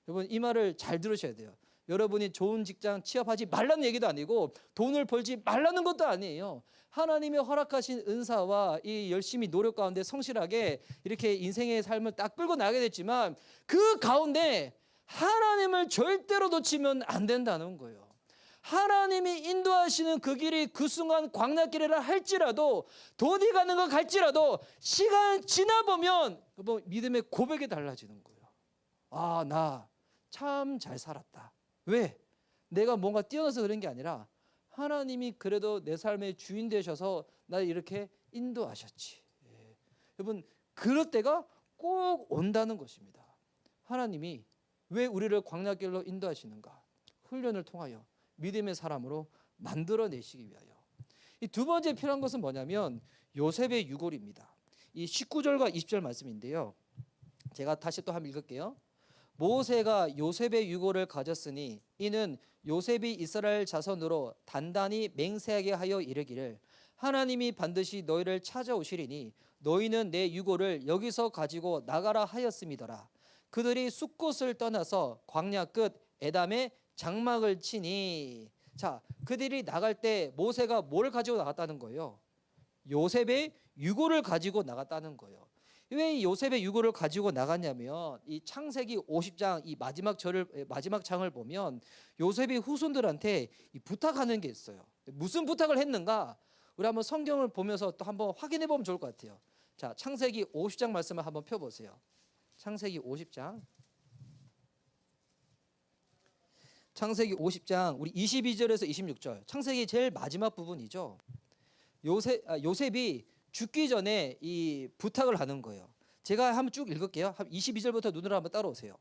여러분 이 말을 잘 들으셔야 돼요. 여러분이 좋은 직장 취업하지 말라는 얘기도 아니고 돈을 벌지 말라는 것도 아니에요. 하나님이 허락하신 은사와 이 열심히 노력 가운데 성실하게 이렇게 인생의 삶을 딱 끌고 나가게 됐지만 그 가운데 하나님을 절대로 놓치면 안 된다는 거예요. 하나님이 인도하시는 그 길이 그 순간 광야길이라 할지라도 돈이 가는 거 갈지라도 시간 지나보면 믿음의 고백이 달라지는 거예요. 나 참 잘 살았다. 왜? 내가 뭔가 뛰어나서 그런 게 아니라 하나님이 그래도 내 삶의 주인 되셔서 나를 이렇게 인도하셨지. 여러분 그럴 때가 꼭 온다는 것입니다. 하나님이 왜 우리를 광야길로 인도하시는가? 훈련을 통하여 믿음의 사람으로 만들어내시기 위하여. 이 두 번째 필요한 것은 뭐냐면 요셉의 유골입니다. 이 19절과 20절 말씀인데요. 제가 다시 또 한번 읽을게요. 모세가 요셉의 유골을 가졌으니 이는 요셉이 이스라엘 자손으로 단단히 맹세하게 하여 이르기를 하나님이 반드시 너희를 찾아오시리니 너희는 내 유골을 여기서 가지고 나가라 하였음이더라. 그들이 숫곳을 떠나서 광야 끝 에담에 장막을 치니. 자, 그들이 나갈 때 모세가 뭘 가지고 나갔다는 거예요? 요셉의 유골을 가지고 나갔다는 거예요. 왜 요셉의 유골을 가지고 나갔냐면 이 창세기 50장 이 마지막 장을 보면 요셉이 후손들한테 부탁하는 게 있어요. 무슨 부탁을 했는가? 우리 한번 성경을 보면서 또 한번 확인해 보면 좋을 것 같아요. 자, 창세기 50장 말씀을 한번 펴 보세요. 창세기 50장. 창세기 50장 우리 22절에서 26절. 창세기 제일 마지막 부분이죠. 요셉이 죽기 전에 이 부탁을 하는 거예요. 제가 한번 쭉 읽을게요. 22절부터 눈으로 한번 따라오세요.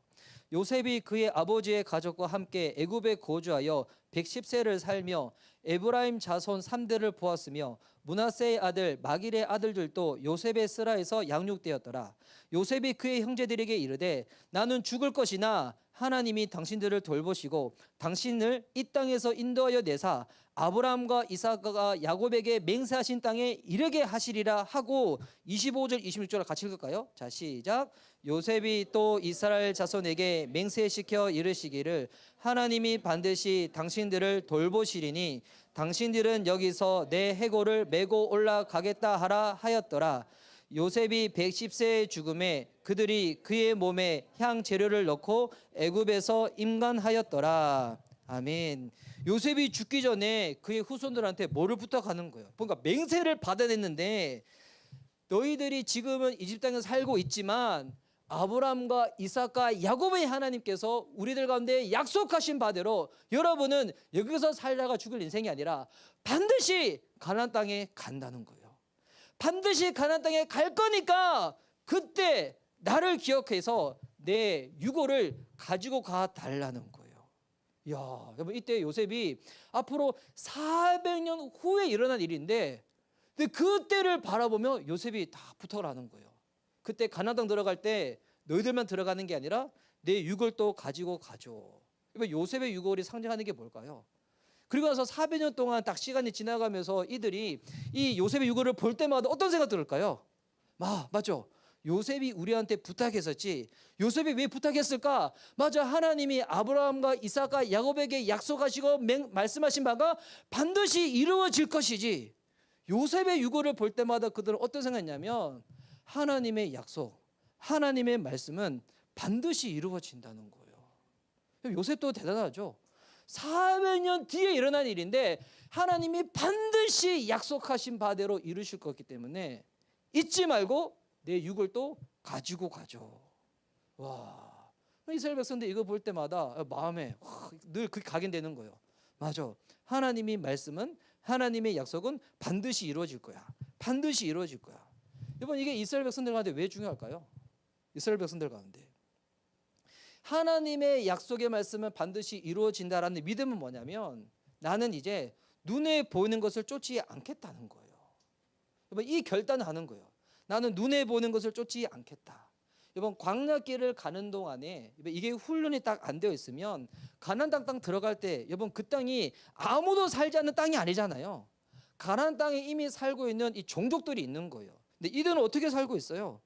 요셉이 그의 아버지의 가족과 함께 애굽에 거주하여 110세를 살며 에브라임 자손 3대를 보았으며 므낫세의 아들 마길의 아들들도 요셉의 스라에서 양육되었더라. 요셉이 그의 형제들에게 이르되 나는 죽을 것이나 하나님이 당신들을 돌보시고 당신을 이 땅에서 인도하여 내사 아브라함과 이삭과 야곱에게 맹세하신 땅에 이르게 하시리라 하고 25절 26절을 같이 읽을까요? 자, 시작. 요셉이 또 이스라엘 자손에게 맹세시켜 이르시기를 하나님이 반드시 당신들을 돌보시리니 당신들은 여기서 내 해골을 메고 올라가겠다 하라 하였더라. 요셉이 110세의 죽음에 그들이 그의 몸에 향 재료를 넣고 애굽에서 임관하였더라. 아멘. 요셉이 죽기 전에 그의 후손들한테 뭐를 부탁하는 거예요? 그러니까 맹세를 받아냈는데 너희들이 지금은 이집 땅에 살고 있지만 아브라함과 이삭과 야곱의 하나님께서 우리들 가운데 약속하신 바대로 여러분은 여기서 살다가 죽을 인생이 아니라 반드시 가나안 땅에 간다는 거예요. 반드시 가나안 땅에 갈 거니까 그때 나를 기억해서 내 유골을 가지고 가 달라는 거예요. 야, 여러분 이때 요셉이 앞으로 400년 후에 일어난 일인데 근데 그때를 바라보며 요셉이 다 부탁을 하는 거예요. 그때 가나안 땅 들어갈 때 너희들만 들어가는 게 아니라 내 유골도 가지고 가줘. 요셉의 유골이 상징하는 게 뭘까요? 그리고 나서 400년 동안 딱 시간이 지나가면서 이들이 이 요셉의 유골을 볼 때마다 어떤 생각 들을까요? 맞죠? 요셉이 우리한테 부탁했었지. 요셉이 왜 부탁했을까? 맞아, 하나님이 아브라함과 이삭과 야곱에게 약속하시고 말씀하신 바가 반드시 이루어질 것이지. 요셉의 유골을 볼 때마다 그들은 어떤 생각했냐면 하나님의 약속, 하나님의 말씀은 반드시 이루어진다는 거예요. 요셉도 대단하죠. 400년 뒤에 일어난 일인데 하나님이 반드시 약속하신 바대로 이루실 거기 때문에 잊지 말고 내 육을 또 가지고 가죠. 와, 이스라엘 백성들 이거 볼 때마다 마음에 늘 그게 각인되는 거예요. 맞아. 하나님이 말씀은, 하나님의 약속은 반드시 이루어질 거야. 반드시 이루어질 거야. 여러분, 이게 이스라엘 백성들 가운데 왜 중요할까요? 이스라엘 백성들 가운데 하나님의 약속의 말씀은 반드시 이루어진다라는 믿음은 뭐냐면, 나는 이제 눈에 보이는 것을 쫓지 않겠다는 거예요. 여러분, 이 결단을 하는 거예요. 나는 눈에 보이는 것을 쫓지 않겠다. 이번 광야길을 가는 동안에 이게 훈련이 딱 안 되어 있으면 가나안 땅 들어갈 때, 여러분, 그 땅이 아무도 살지 않는 땅이 아니잖아요. 가나안 땅에 이미 살고 있는 이 종족들이 있는 거예요. 근데 이들은 어떻게 살고 있어요?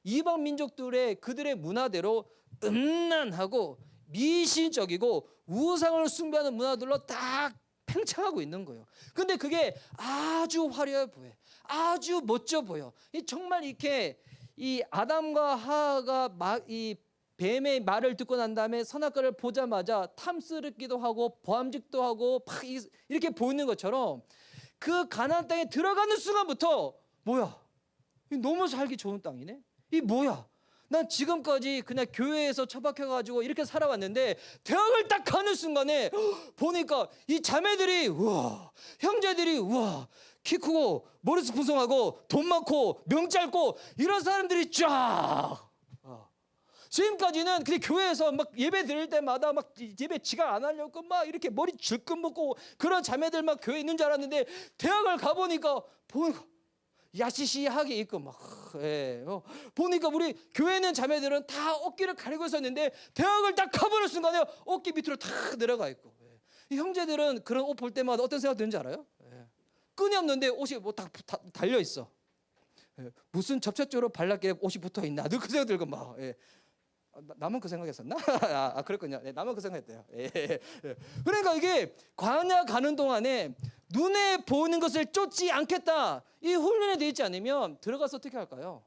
이방 민족들의 그들의 문화대로 음란하고 미신적이고 우상을 숭배하는 문화들로 딱 팽창하고 있는 거예요. 근데 그게 아주 화려해 보여, 아주 멋져 보여. 정말 이렇게 이 아담과 하하가 이 뱀의 말을 듣고 난 다음에 선악과를 보자마자 탐스럽기도 하고 보암직도 하고 막 이렇게 보이는 것처럼 그 가나안 땅에 들어가는 순간부터 뭐야? 너무 살기 좋은 땅이네. 이 뭐야? 난 지금까지 그냥 교회에서 처박혀가지고 이렇게 살아왔는데 대학을 딱 가는 순간에 보니까 이 자매들이, 우와, 형제들이, 우와, 키 크고 머리숱 풍성하고 돈 많고 명 짧고 이런 사람들이 쫙. 지금까지는 그냥 교회에서 막 예배 드릴 때마다 막 예배 지각 안 하려고 막 이렇게 머리 질끈 묶고 그런 자매들 막 교회에 있는 줄 알았는데 대학을 가보니까 야시시하게 입고 막 보니까 우리 교회에 있는 자매들은 다 어깨를 가리고 있었는데 대학을 딱 가보는 순간에 어깨 밑으로 탁 내려가 있고, 이 형제들은 그런 옷 볼 때마다 어떤 생각 드는지 알아요? 끈이 없는데 옷이 뭐 다 달려 있어. 무슨 접착제로 발랐길래 옷이 붙어 있나? 늘 그 생각 들고 막. 나만 그 생각했었나? 그랬군요. 나만 그 생각했대요. 그러니까 이게 광야 가는 동안에 눈에 보이는 것을 쫓지 않겠다, 이 훈련에 되어 있지 않으면 들어가서 어떻게 할까요?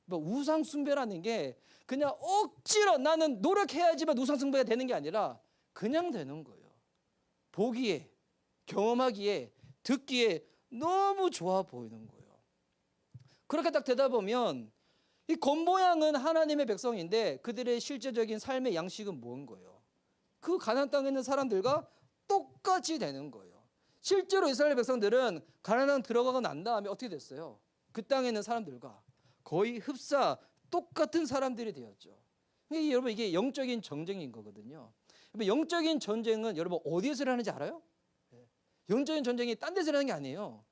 뭐 우상 숭배라는 게 그냥 억지로 나는 노력해야지만 우상 숭배가 되는 게 아니라 그냥 되는 거예요. 보기에, 경험하기에, 듣기에 너무 좋아 보이는 거예요. 그렇게 딱 되다 보면 이 겉모양은 하나님의 백성인데 그들의 실제적인 삶의 양식은 뭔 거예요? 그 가나안 땅에 있는 사람들과 똑같이 되는 거예요. 실제로 이스라엘 백성들은 가나안 땅 들어가고 난 다음에 어떻게 됐어요? 그 땅에 있는 사람들과 거의 흡사 똑같은 사람들이 되었죠. 여러분, 이게 영적인 전쟁인 거거든요. 영적인 전쟁은 여러분 어디에서 일어나는지 알아요? 영적인 전쟁이 딴 데서 일어나는 게 아니에요.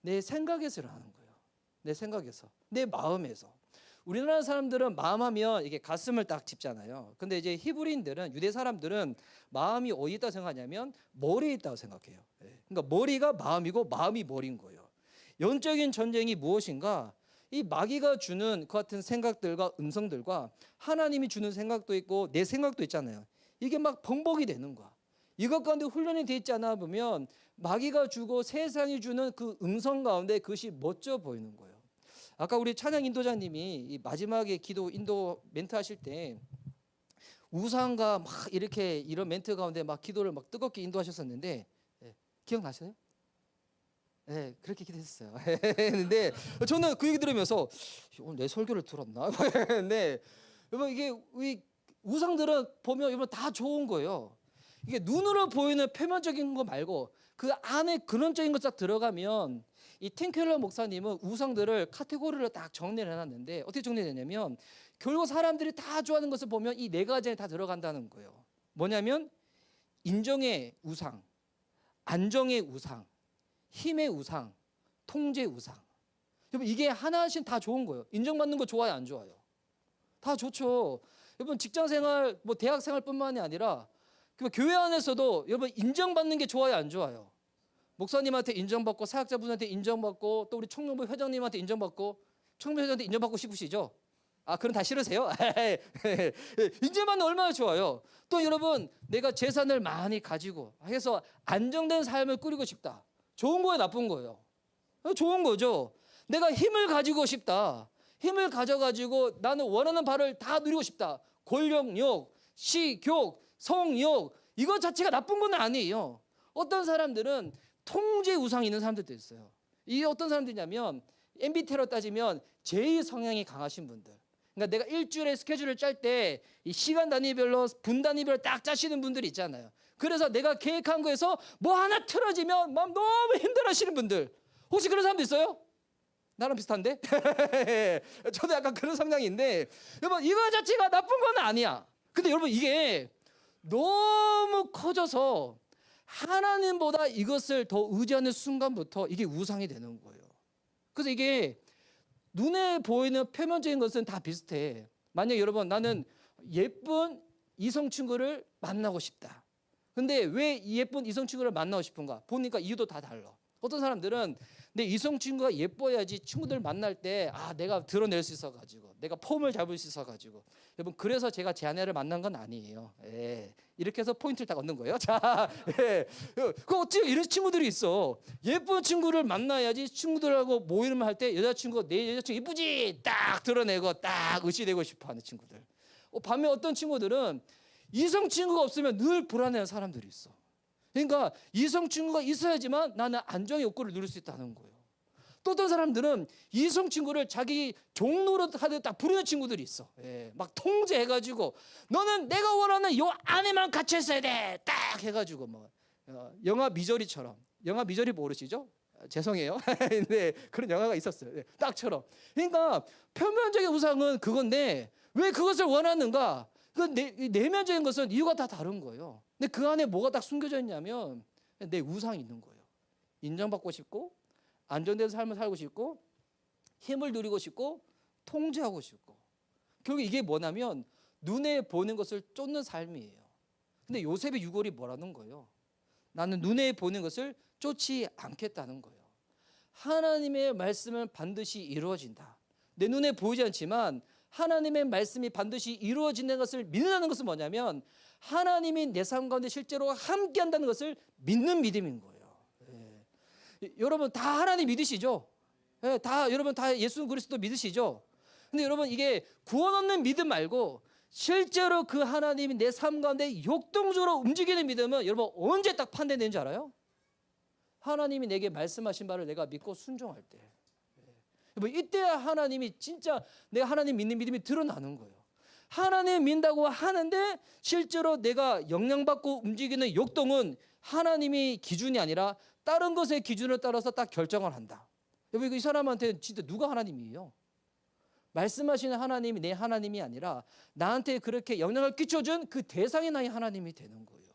내 생각에서 일어나는 거예요. 내 생각에서, 내 마음에서. 우리나라 사람들은 마음하면 이게 가슴을 딱 짚잖아요. 근데 이제 히브리인들은, 유대 사람들은 마음이 어디 있다고 생각하냐면 머리에 있다고 생각해요. 그러니까 머리가 마음이고 마음이 머리인 거예요. 영적인 전쟁이 무엇인가? 이 마귀가 주는 그 같은 생각들과 음성들과 하나님이 주는 생각도 있고 내 생각도 있잖아요. 이게 막 번복이 되는 거야. 이것 가운데 훈련이 돼 있지 않아 보면 마귀가 주고 세상이 주는 그 음성 가운데 그것이 멋져 보이는 거예요. 아까 우리 찬양 인도자님이 이 마지막에 기도 인도 멘트 하실 때 우상과 막 이렇게 이런 멘트 가운데 막 기도를 막 뜨겁게 인도하셨었는데, 기억나세요? 네, 그렇게 기도했어요. 근데 저는 그 얘기 들으면서 오늘 내 설교를 들었나? 근데 여러분, 이게 우리 우상들은 보면 여러분 다 좋은 거예요. 이게 눈으로 보이는 표면적인 거 말고 그 안에 근원적인 것 딱 들어가면, 이 틴켈러 목사님은 우상들을 카테고리로 딱 정리를 해놨는데 어떻게 정리되냐면 결국 사람들이 다 좋아하는 것을 보면 이 네 가지에 다 들어간다는 거예요. 뭐냐면 인정의 우상, 안정의 우상, 힘의 우상, 통제 우상. 여러분, 이게 하나씩 다 좋은 거예요. 인정받는 거 좋아요, 안 좋아요? 다 좋죠. 여러분, 직장생활, 뭐 대학생활뿐만이 아니라 교회 안에서도 여러분 인정받는 게 좋아요, 안 좋아요? 목사님한테 인정받고 사역자분한테 인정받고 또 우리 총무부 회장님한테 인정받고, 총무부 회장한테 인정받고 싶으시죠? 그럼 다 싫으세요? 인정받는 얼마나 좋아요. 또 여러분, 내가 재산을 많이 가지고 해서 안정된 삶을 꾸리고 싶다. 좋은 거예요, 나쁜 거예요? 좋은 거죠. 내가 힘을 가지고 싶다. 힘을 가져가지고 나는 원하는 바를 다 누리고 싶다. 권력욕, 식욕, 성욕 이것 자체가 나쁜 건 아니에요. 어떤 사람들은 통제 우상이 있는 사람들도 있어요. 이게 어떤 사람들이냐면 MBTI로 따지면 제2 성향이 강하신 분들. 그러니까 내가 일주일에 스케줄을 짤 때 이 시간 단위별로 분 단위별로 딱 짜시는 분들이 있잖아요. 그래서 내가 계획한 거에서 뭐 하나 틀어지면 막 너무 힘들어하시는 분들. 혹시 그런 사람도 있어요? 나랑 비슷한데? 저도 약간 그런 성향인데 여러분 이거 자체가 나쁜 건 아니야. 근데 여러분 이게 너무 커져서 하나님보다 이것을 더 의지하는 순간부터 이게 우상이 되는 거예요. 그래서 이게 눈에 보이는 표면적인 것은 다 비슷해. 만약 여러분 나는 예쁜 이성 친구를 만나고 싶다. 근데 왜 예쁜 이성 친구를 만나고 싶은가? 보니까 이유도 다 달라. 어떤 사람들은 내 이성 친구가 예뻐야지 친구들 만날 때 내가 드러낼 수 있어가지고 내가 폼을 잡을 수 있어가지고 여러분 그래서 제가 제 아내를 만난 건 아니에요. 예. 이렇게 해서 포인트를 딱 얻는 거예요. 자, 예. 그 어찌 이런 친구들이 있어. 예쁜 친구를 만나야지 친구들하고 모임을 할 때 여자친구가 내 여자친구 이쁘지 딱 드러내고 딱 의시되고 싶어하는 친구들. 반면 어떤 친구들은 이성 친구가 없으면 늘 불안해하는 사람들이 있어. 그러니까 이성 친구가 있어야지만 나는 안정의 욕구를 누릴 수 있다는 거예요. 또 어떤 사람들은 이성 친구를 자기 종로로 하듯 딱 부르는 친구들이 있어. 예, 막 통제해가지고 너는 내가 원하는 요 안에만 갇혀 있어야 돼. 딱 해가지고 뭐 영화 미저리처럼. 영화 미저리 모르시죠? 죄송해요. 근데 그런 영화가 있었어요. 예, 딱처럼. 그러니까 표면적인 우상은 그건데 왜 그것을 원하는가? 그 내면적인 것은 이유가 다 다른 거예요. 근데 그 안에 뭐가 딱 숨겨져 있냐면 내 우상이 있는 거예요. 인정받고 싶고 안정된 삶을 살고 싶고 힘을 누리고 싶고 통제하고 싶고 결국 이게 뭐냐면 눈에 보는 것을 쫓는 삶이에요. 근데 요셉의 유골이 뭐라는 거예요? 나는 눈에 보는 것을 쫓지 않겠다는 거예요. 하나님의 말씀은 반드시 이루어진다. 내 눈에 보이지 않지만 하나님의 말씀이 반드시 이루어지는 것을 믿는다는 것은 뭐냐면 하나님이 내 삶 가운데 실제로 함께한다는 것을 믿는 믿음인 거예요. 예. 여러분 다 하나님 믿으시죠? 예, 여러분 다 예수 그리스도 믿으시죠? 근데 여러분 이게 구원 없는 믿음 말고 실제로 그 하나님이 내 삶 가운데 역동적으로 움직이는 믿음은 여러분 언제 딱 판단되는 줄 알아요? 하나님이 내게 말씀하신 바를 내가 믿고 순종할 때. 이때야 하나님이 진짜 내가 하나님 믿는 믿음이 드러나는 거예요. 하나님 믿는다고 하는데 실제로 내가 영향받고 움직이는 역동은 하나님이 기준이 아니라 다른 것의 기준을 따라서 딱 결정을 한다. 여러분 이 사람한테 진짜 누가 하나님이에요? 말씀하시는 하나님이 내 하나님이 아니라 나한테 그렇게 영향을 끼쳐준 그 대상이 나의 하나님이 되는 거예요.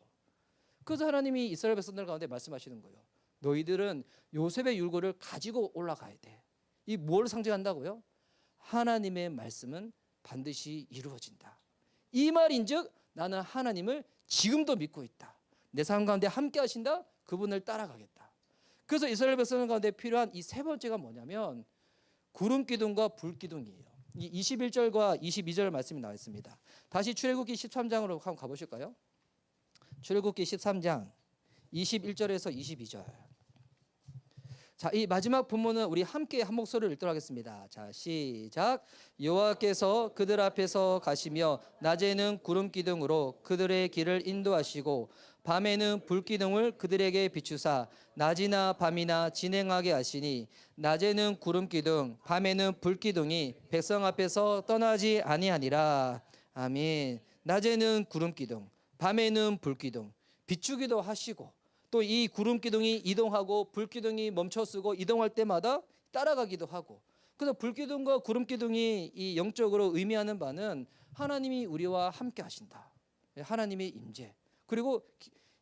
그래서 하나님이 이스라엘 백성들 가운데 말씀하시는 거예요. 너희들은 요셉의 율곡을 가지고 올라가야 돼. 이 뭘 상징한다고요? 하나님의 말씀은 반드시 이루어진다. 이 말인즉 나는 하나님을 지금도 믿고 있다. 내 삶 가운데 함께 하신다. 그분을 따라가겠다. 그래서 이스라엘 백성 가운데 필요한 이 세 번째가 뭐냐면 구름 기둥과 불 기둥이에요. 이 21절과 22절 말씀이 나와 있습니다. 다시 출애굽기 13장으로 한번 가보실까요? 출애굽기 13장 21절에서 22절. 자, 이 마지막 본문은 우리 함께 한 목소리를 읽도록 하겠습니다. 자, 시작. 여호와께서 그들 앞에서 가시며 낮에는 구름 기둥으로 그들의 길을 인도하시고 밤에는 불 기둥을 그들에게 비추사 낮이나 밤이나 진행하게 하시니 낮에는 구름 기둥 밤에는 불 기둥이 백성 앞에서 떠나지 아니하니라. 아멘. 낮에는 구름 기둥 밤에는 불 기둥 비추기도 하시고 또 이 구름 기둥이 이동하고 불 기둥이 멈춰서고 이동할 때마다 따라가기도 하고 그래서 불 기둥과 구름 기둥이 이 영적으로 의미하는 바는 하나님이 우리와 함께 하신다. 하나님의 임재. 그리고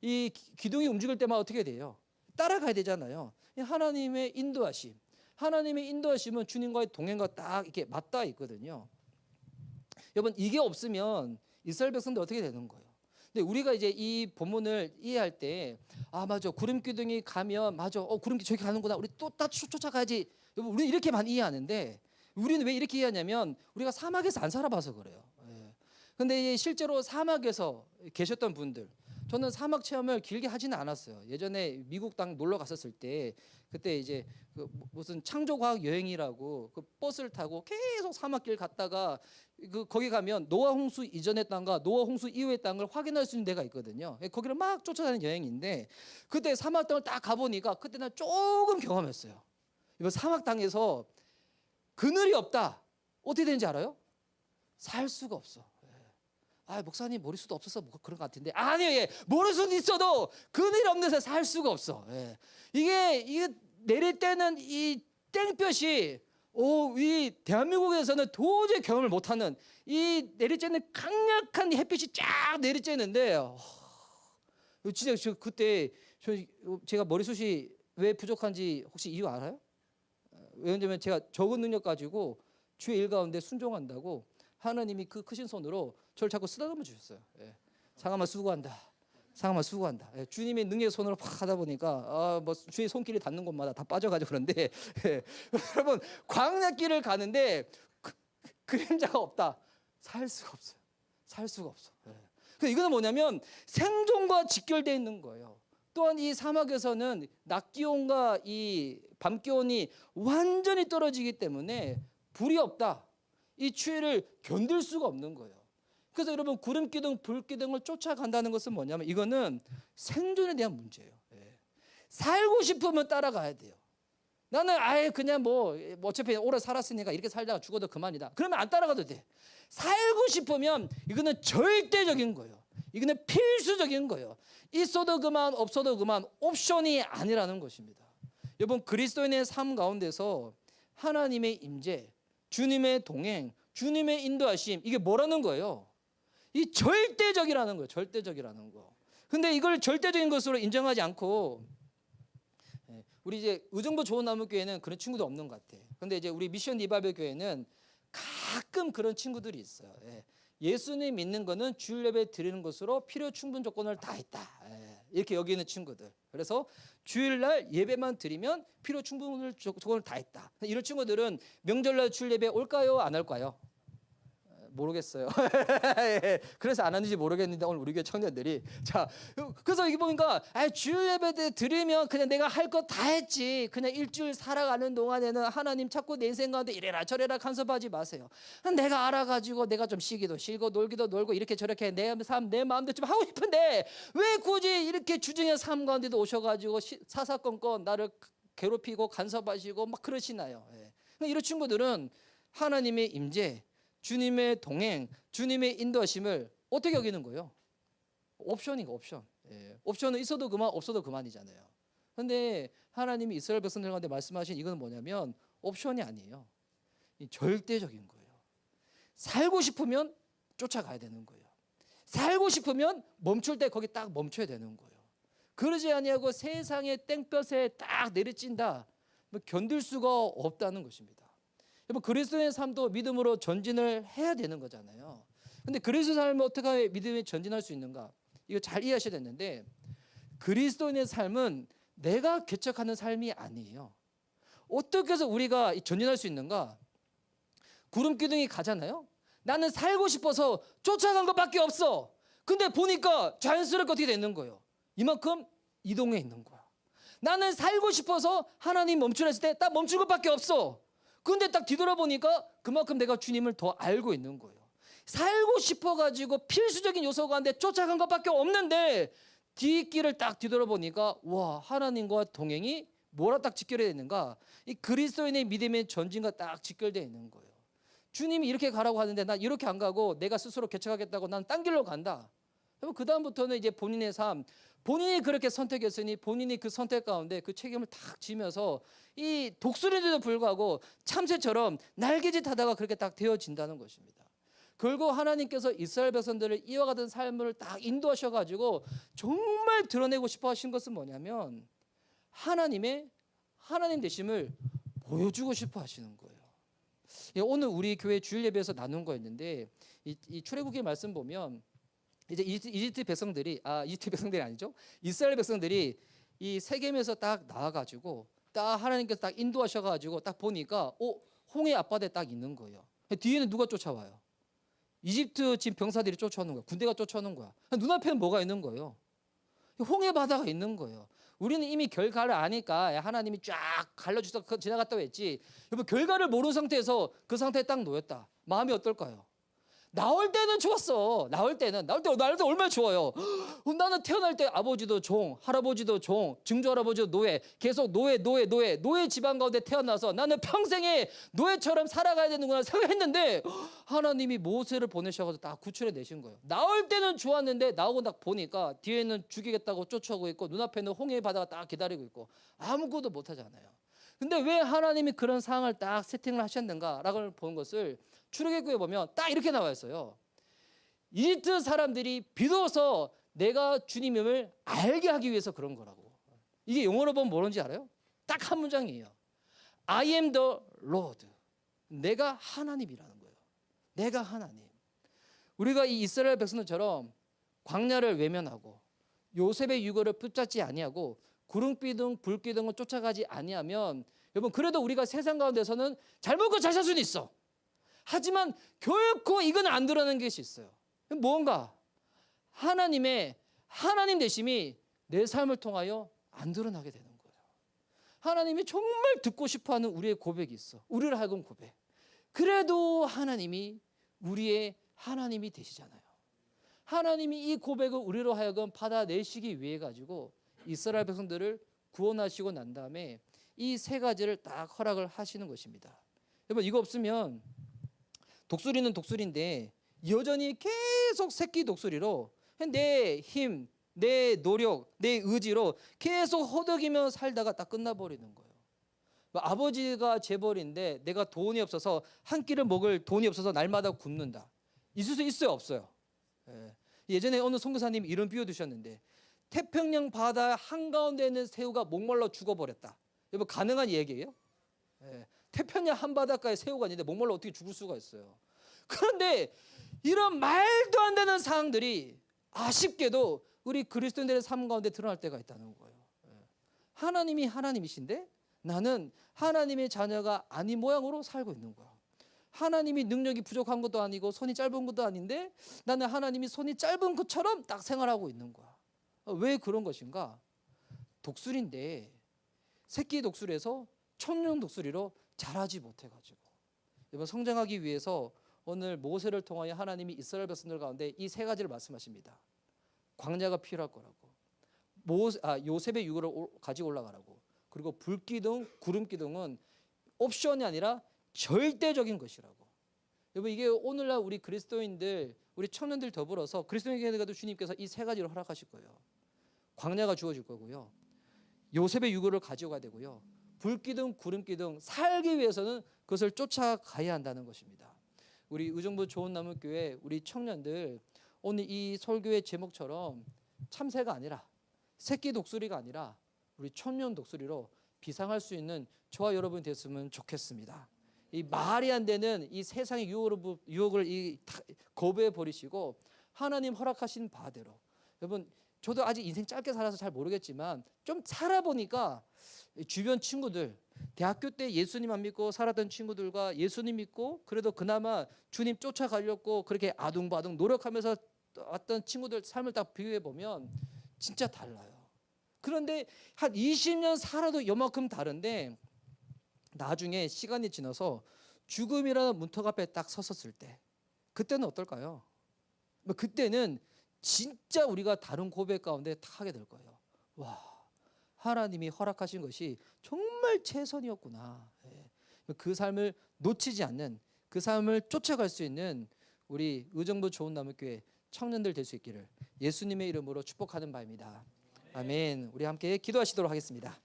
이 기둥이 움직일 때마다 어떻게 돼요? 따라가야 되잖아요. 하나님의 인도하심. 하나님의 인도하심은 주님과의 동행과 딱 이렇게 맞닿아 있거든요. 여러분 이게 없으면 이스라엘 백성들 어떻게 되는 거예요? 근데 우리가 이제 이 본문을 이해할 때 맞아 구름 기둥이 가면 맞아 구름 기둥 저기 가는구나 우리 또 쫓아가야지. 여러분 우리는 이렇게만 이해하는데 우리는 왜 이렇게 이해하냐면 우리가 사막에서 안 살아봐서 그래요. 근데 실제로 사막에서 계셨던 분들 저는 사막 체험을 길게 하지는 않았어요. 예전에 미국 땅 놀러 갔었을 때 그때 이제 무슨 창조과학 여행이라고 그 버스를 타고 계속 사막길 갔다가 거기 가면 노아 홍수 이전의 땅과 노아 홍수 이후의 땅을 확인할 수 있는 데가 있거든요. 거기를 막 쫓아다니는 여행인데 그때 사막 땅을 딱 가보니까 그때 난 조금 경험했어요. 이번 사막 땅에서 그늘이 없다. 어떻게 되는지 알아요? 살 수가 없어. 아, 목사님 머릿수도 없어서 뭐 그런 것 같은데 아니에요. 예. 머릿수도 있어도 그늘 없는 데서 살 수가 없어. 예. 이게 내릴 때는 이 땡볕이 이 대한민국에서는 도저히 경험을 못하는 이 내릴 때는 강력한 햇빛이 쫙 내리쬐는데 진짜 그때 제가 머리숱이 왜 부족한지 혹시 이유 알아요? 왜냐면 제가 적은 능력 가지고 주의 일 가운데 순종한다고 하나님이 그 크신 손으로 저를 자꾸 쓰다듬어 주셨어요. 예. 상암아 수고한다. 상암아 수고한다. 예. 주님의 능력의 손으로 팍 하다 보니까 뭐 주의 손길이 닿는 곳마다 다 빠져가지고 그런데 예. 여러분 광야길을 가는데 그림자가 없다. 살 수가 없어요. 살 수가 없어. 예. 이거는 뭐냐면 생존과 직결되어 있는 거예요. 또한 이 사막에서는 낮 기온과 이 밤 기온이 완전히 떨어지기 때문에 불이 없다. 이 추위를 견딜 수가 없는 거예요. 그래서 여러분 구름 기둥, 불 기둥을 쫓아간다는 것은 뭐냐면 이거는 생존에 대한 문제예요. 예. 살고 싶으면 따라가야 돼요. 나는 아예 그냥 뭐 어차피 오래 살았으니까 이렇게 살다가 죽어도 그만이다. 그러면 안 따라가도 돼. 살고 싶으면 이거는 절대적인 거예요. 이거는 필수적인 거예요. 있어도 그만 없어도 그만 옵션이 아니라는 것입니다. 여러분 그리스도인의 삶 가운데서 하나님의 임재, 주님의 동행, 주님의 인도하심 이게 뭐라는 거예요? 이 절대적이라는 거예요. 절대적이라는 거. 근데 이걸 절대적인 것으로 인정하지 않고 우리 이제 의정부 좋은 나무 교회는 그런 친구도 없는 것 같아. 근데 이제 우리 미션 리바이벌 교회는 가끔 그런 친구들이 있어요. 예수님 믿는 거는 주일 예배 드리는 것으로 필요 충분 조건을 다 했다. 이렇게 여기는 친구들. 그래서 주일날 예배만 드리면 필요 충분 조건을 다 했다. 이런 친구들은 명절날 주일 예배 올까요? 안 올까요? 모르겠어요. 그래서 안 하는지 모르겠는데 오늘 우리 교회 청년들이 그래서 이게 보니까 주일 예배 때 드리면 그냥 내가 할 거 다 했지. 그냥 일주일 살아가는 동안에는 하나님 자꾸 내 인생 가운데 이래라 저래라 간섭하지 마세요. 내가 알아가지고 내가 좀 쉬기도 쉬고 놀기도 놀고 이렇게 저렇게 내 마음대로 좀 하고 싶은데 왜 굳이 이렇게 주중의 삶 가운데도 오셔가지고 사사건건 나를 괴롭히고 간섭하시고 막 그러시나요? 이런 친구들은 하나님의 임재, 주님의 동행, 주님의 인도하심을 어떻게 여기는 거예요? 옵션이고 옵션. 옵션은 있어도 그만 없어도 그만이잖아요. 그런데 하나님이 이스라엘 백성들 가운데 말씀하신 이건 뭐냐면 옵션이 아니에요. 절대적인 거예요. 살고 싶으면 쫓아가야 되는 거예요. 살고 싶으면 멈출 때 거기 딱 멈춰야 되는 거예요. 그러지 아니하고 세상의 땡볕에 딱 내리찐다. 견딜 수가 없다는 것입니다. 여러분 그리스도의 삶도 믿음으로 전진을 해야 되는 거잖아요. 근데 그리스도의 삶을 어떻게 믿음에 전진할 수 있는가? 이거 잘 이해하셔야 되는데 그리스도인의 삶은 내가 개척하는 삶이 아니에요. 어떻게 해서 우리가 전진할 수 있는가? 구름 기둥이 가잖아요. 나는 살고 싶어서 쫓아간 것밖에 없어. 근데 보니까 자연스럽게 어떻게 되는 거예요? 이만큼 이동해 있는 거야. 나는 살고 싶어서 하나님 멈추라 했을 때 딱 멈출 것밖에 없어. 근데 딱 뒤돌아보니까 그만큼 내가 주님을 더 알고 있는 거예요. 살고 싶어가지고 필수적인 요소 가운데 쫓아간 것밖에 없는데 뒷길을 딱 뒤돌아보니까 와 하나님과 동행이 뭐라 딱 직결되어 있는가? 이 그리스도인의 믿음의 전진과 딱 직결되어 있는 거예요. 주님이 이렇게 가라고 하는데 난 이렇게 안 가고 내가 스스로 개척하겠다고 난 딴 길로 간다. 그 다음부터는 이제 본인의 삶, 본인이 그렇게 선택했으니 본인이 그 선택 가운데 그 책임을 딱 지면서 이 독수리에도 불구하고 참새처럼 날개짓 하다가 그렇게 딱 되어진다는 것입니다. 결국 하나님께서 이스라엘 백성들을 이와 같은 삶을 딱 인도하셔가지고 정말 드러내고 싶어 하신 것은 뭐냐면 하나님 되심을 보여주고 싶어 하시는 거예요. 오늘 우리 교회 주일 예배에서 나눈 거였는데 이 출애굽기 말씀 보면 이제 이집트 백성들이 아니죠. 이스라엘 백성들이 이 세겜에서 딱 나와가지고 딱 하나님께서 딱 인도하셔가지고 딱 보니까 홍해 앞바다에 딱 있는 거예요. 뒤에는 누가 쫓아와요? 이집트 지금 병사들이 쫓아오는 거야. 군대가 쫓아오는 거야. 눈앞에는 뭐가 있는 거예요? 홍해 바다가 있는 거예요. 우리는 이미 결과를 아니까 하나님이 쫙 갈라주셔서 지나갔다고 했지. 여러분 결과를 모르는 상태에서 그 상태에 딱 놓였다. 마음이 어떨까요? 나올 때는 좋았어. 나올 때 얼마나 좋아요. 나는 태어날 때 아버지도 종, 할아버지도 종, 증조 할아버지도 노예, 계속 노예 집안 가운데 태어나서 나는 평생에 노예처럼 살아가야 되는구나 생각했는데 하나님이 모세를 보내셔서 딱 구출해 내신 거예요. 나올 때는 좋았는데 나오고 딱 보니까 뒤에는 죽이겠다고 쫓아오고 있고 눈앞에는 홍해 바다가 딱 기다리고 있고 아무것도 못하잖아요. 근데 왜 하나님이 그런 상황을 딱 세팅을 하셨는가라고 보는 것을 출애굽기에 보면 딱 이렇게 나와 있어요. 이집트 사람들이 비로소 내가 주님임을 알게 하기 위해서 그런 거라고. 이게 영어로 보면 뭐라는지 알아요? 딱 한 문장이에요. I am the Lord. 내가 하나님이라는 거예요. 내가 하나님. 우리가 이 이스라엘 백성들처럼 광야를 외면하고 요셉의 유고를 붙잡지 아니하고 구름기둥 불기둥을 쫓아가지 아니하면 여러분 그래도 우리가 세상 가운데서는 잘 먹고 잘 살 수는 있어. 하지만 결코 이건 안 드러나는 것이 있어요. 뭔가 하나님의 하나님 되심이 내 삶을 통하여 안 드러나게 되는 거예요. 하나님이 정말 듣고 싶어하는 우리의 고백이 있어. 우리를 하여금 고백. 그래도 하나님이 우리의 하나님이 되시잖아요. 하나님이 이 고백을 우리로 하여금 받아내시기 위해 가지고 이스라엘 백성들을 구원하시고 난 다음에 이 세 가지를 딱 허락을 하시는 것입니다. 여러분 이거 없으면 독수리는 독수리인데 여전히 계속 새끼 독수리로 내 힘, 내 노력, 내 의지로 계속 허덕이며 살다가 딱 끝나버리는 거예요. 아버지가 재벌인데 내가 돈이 없어서 한 끼를 먹을 돈이 없어서 날마다 굶는다. 있을 수 있어요, 없어요? 예전에 어느 선교사님이 이런 비유 주셨는데 태평양 바다 한가운데 있는 새우가 목말라 죽어버렸다. 여러분 가능한 얘기예요? 태평양 한바닷가에 새우가 있는데 목말라 어떻게 죽을 수가 있어요? 그런데 이런 말도 안 되는 상황들이 아쉽게도 우리 그리스도인들의 삶 가운데 드러날 때가 있다는 거예요. 하나님이 하나님이신데 나는 하나님의 자녀가 아닌 모양으로 살고 있는 거야. 하나님이 능력이 부족한 것도 아니고 손이 짧은 것도 아닌데 나는 하나님이 손이 짧은 것처럼 딱 생활하고 있는 거야. 왜 그런 것인가? 독수리인데 새끼 독수리에서 청룡 독수리로 자라지 못해가지고 여러분 성장하기 위해서 오늘 모세를 통하여 하나님이 이스라엘 백성들 가운데 이 세 가지를 말씀하십니다. 광야가 필요할 거라고, 요셉의 유고를 가지고 올라가라고, 그리고 불기둥, 구름기둥은 옵션이 아니라 절대적인 것이라고. 여러분 이게 오늘날 우리 그리스도인들, 우리 청년들 더불어서 그리스도인에게도 주님께서 이 세 가지를 허락하실 거예요. 광야가 주어질 거고요, 요셉의 유고를 가지고 가야 되고요, 불기둥, 구름기둥 살기 위해서는 그것을 쫓아가야 한다는 것입니다. 우리 의정부 좋은나무교회 우리 청년들 오늘 이 설교의 제목처럼 참새가 아니라 새끼 독수리가 아니라 우리 청년 독수리로 비상할 수 있는 저와 여러분이 됐으면 좋겠습니다. 이 말이 안 되는 이 세상의 유혹을 거부해 버리시고 하나님 허락하신 바대로, 여러분 저도 아직 인생 짧게 살아서 잘 모르겠지만 좀 살아보니까 주변 친구들, 대학교 때 예수님 안 믿고 살았던 친구들과 예수님 믿고 그래도 그나마 주님 쫓아가려고 그렇게 아둥바둥 노력하면서 왔던 친구들 삶을 딱 비교해 보면 진짜 달라요. 그런데 한 20년 살아도 이만큼 다른데 나중에 시간이 지나서 죽음이라는 문턱 앞에 딱 섰었을 때 그때는 어떨까요? 그때는 진짜 우리가 다른 고백 가운데 딱 하게 될 거예요. 와, 하나님이 허락하신 것이 정말 최선이었구나. 그 삶을 놓치지 않는, 그 삶을 쫓아갈 수 있는 우리 의정부 좋은나무교회 청년들 될 수 있기를 예수님의 이름으로 축복하는 바입니다. 아멘. 우리 함께 기도하시도록 하겠습니다.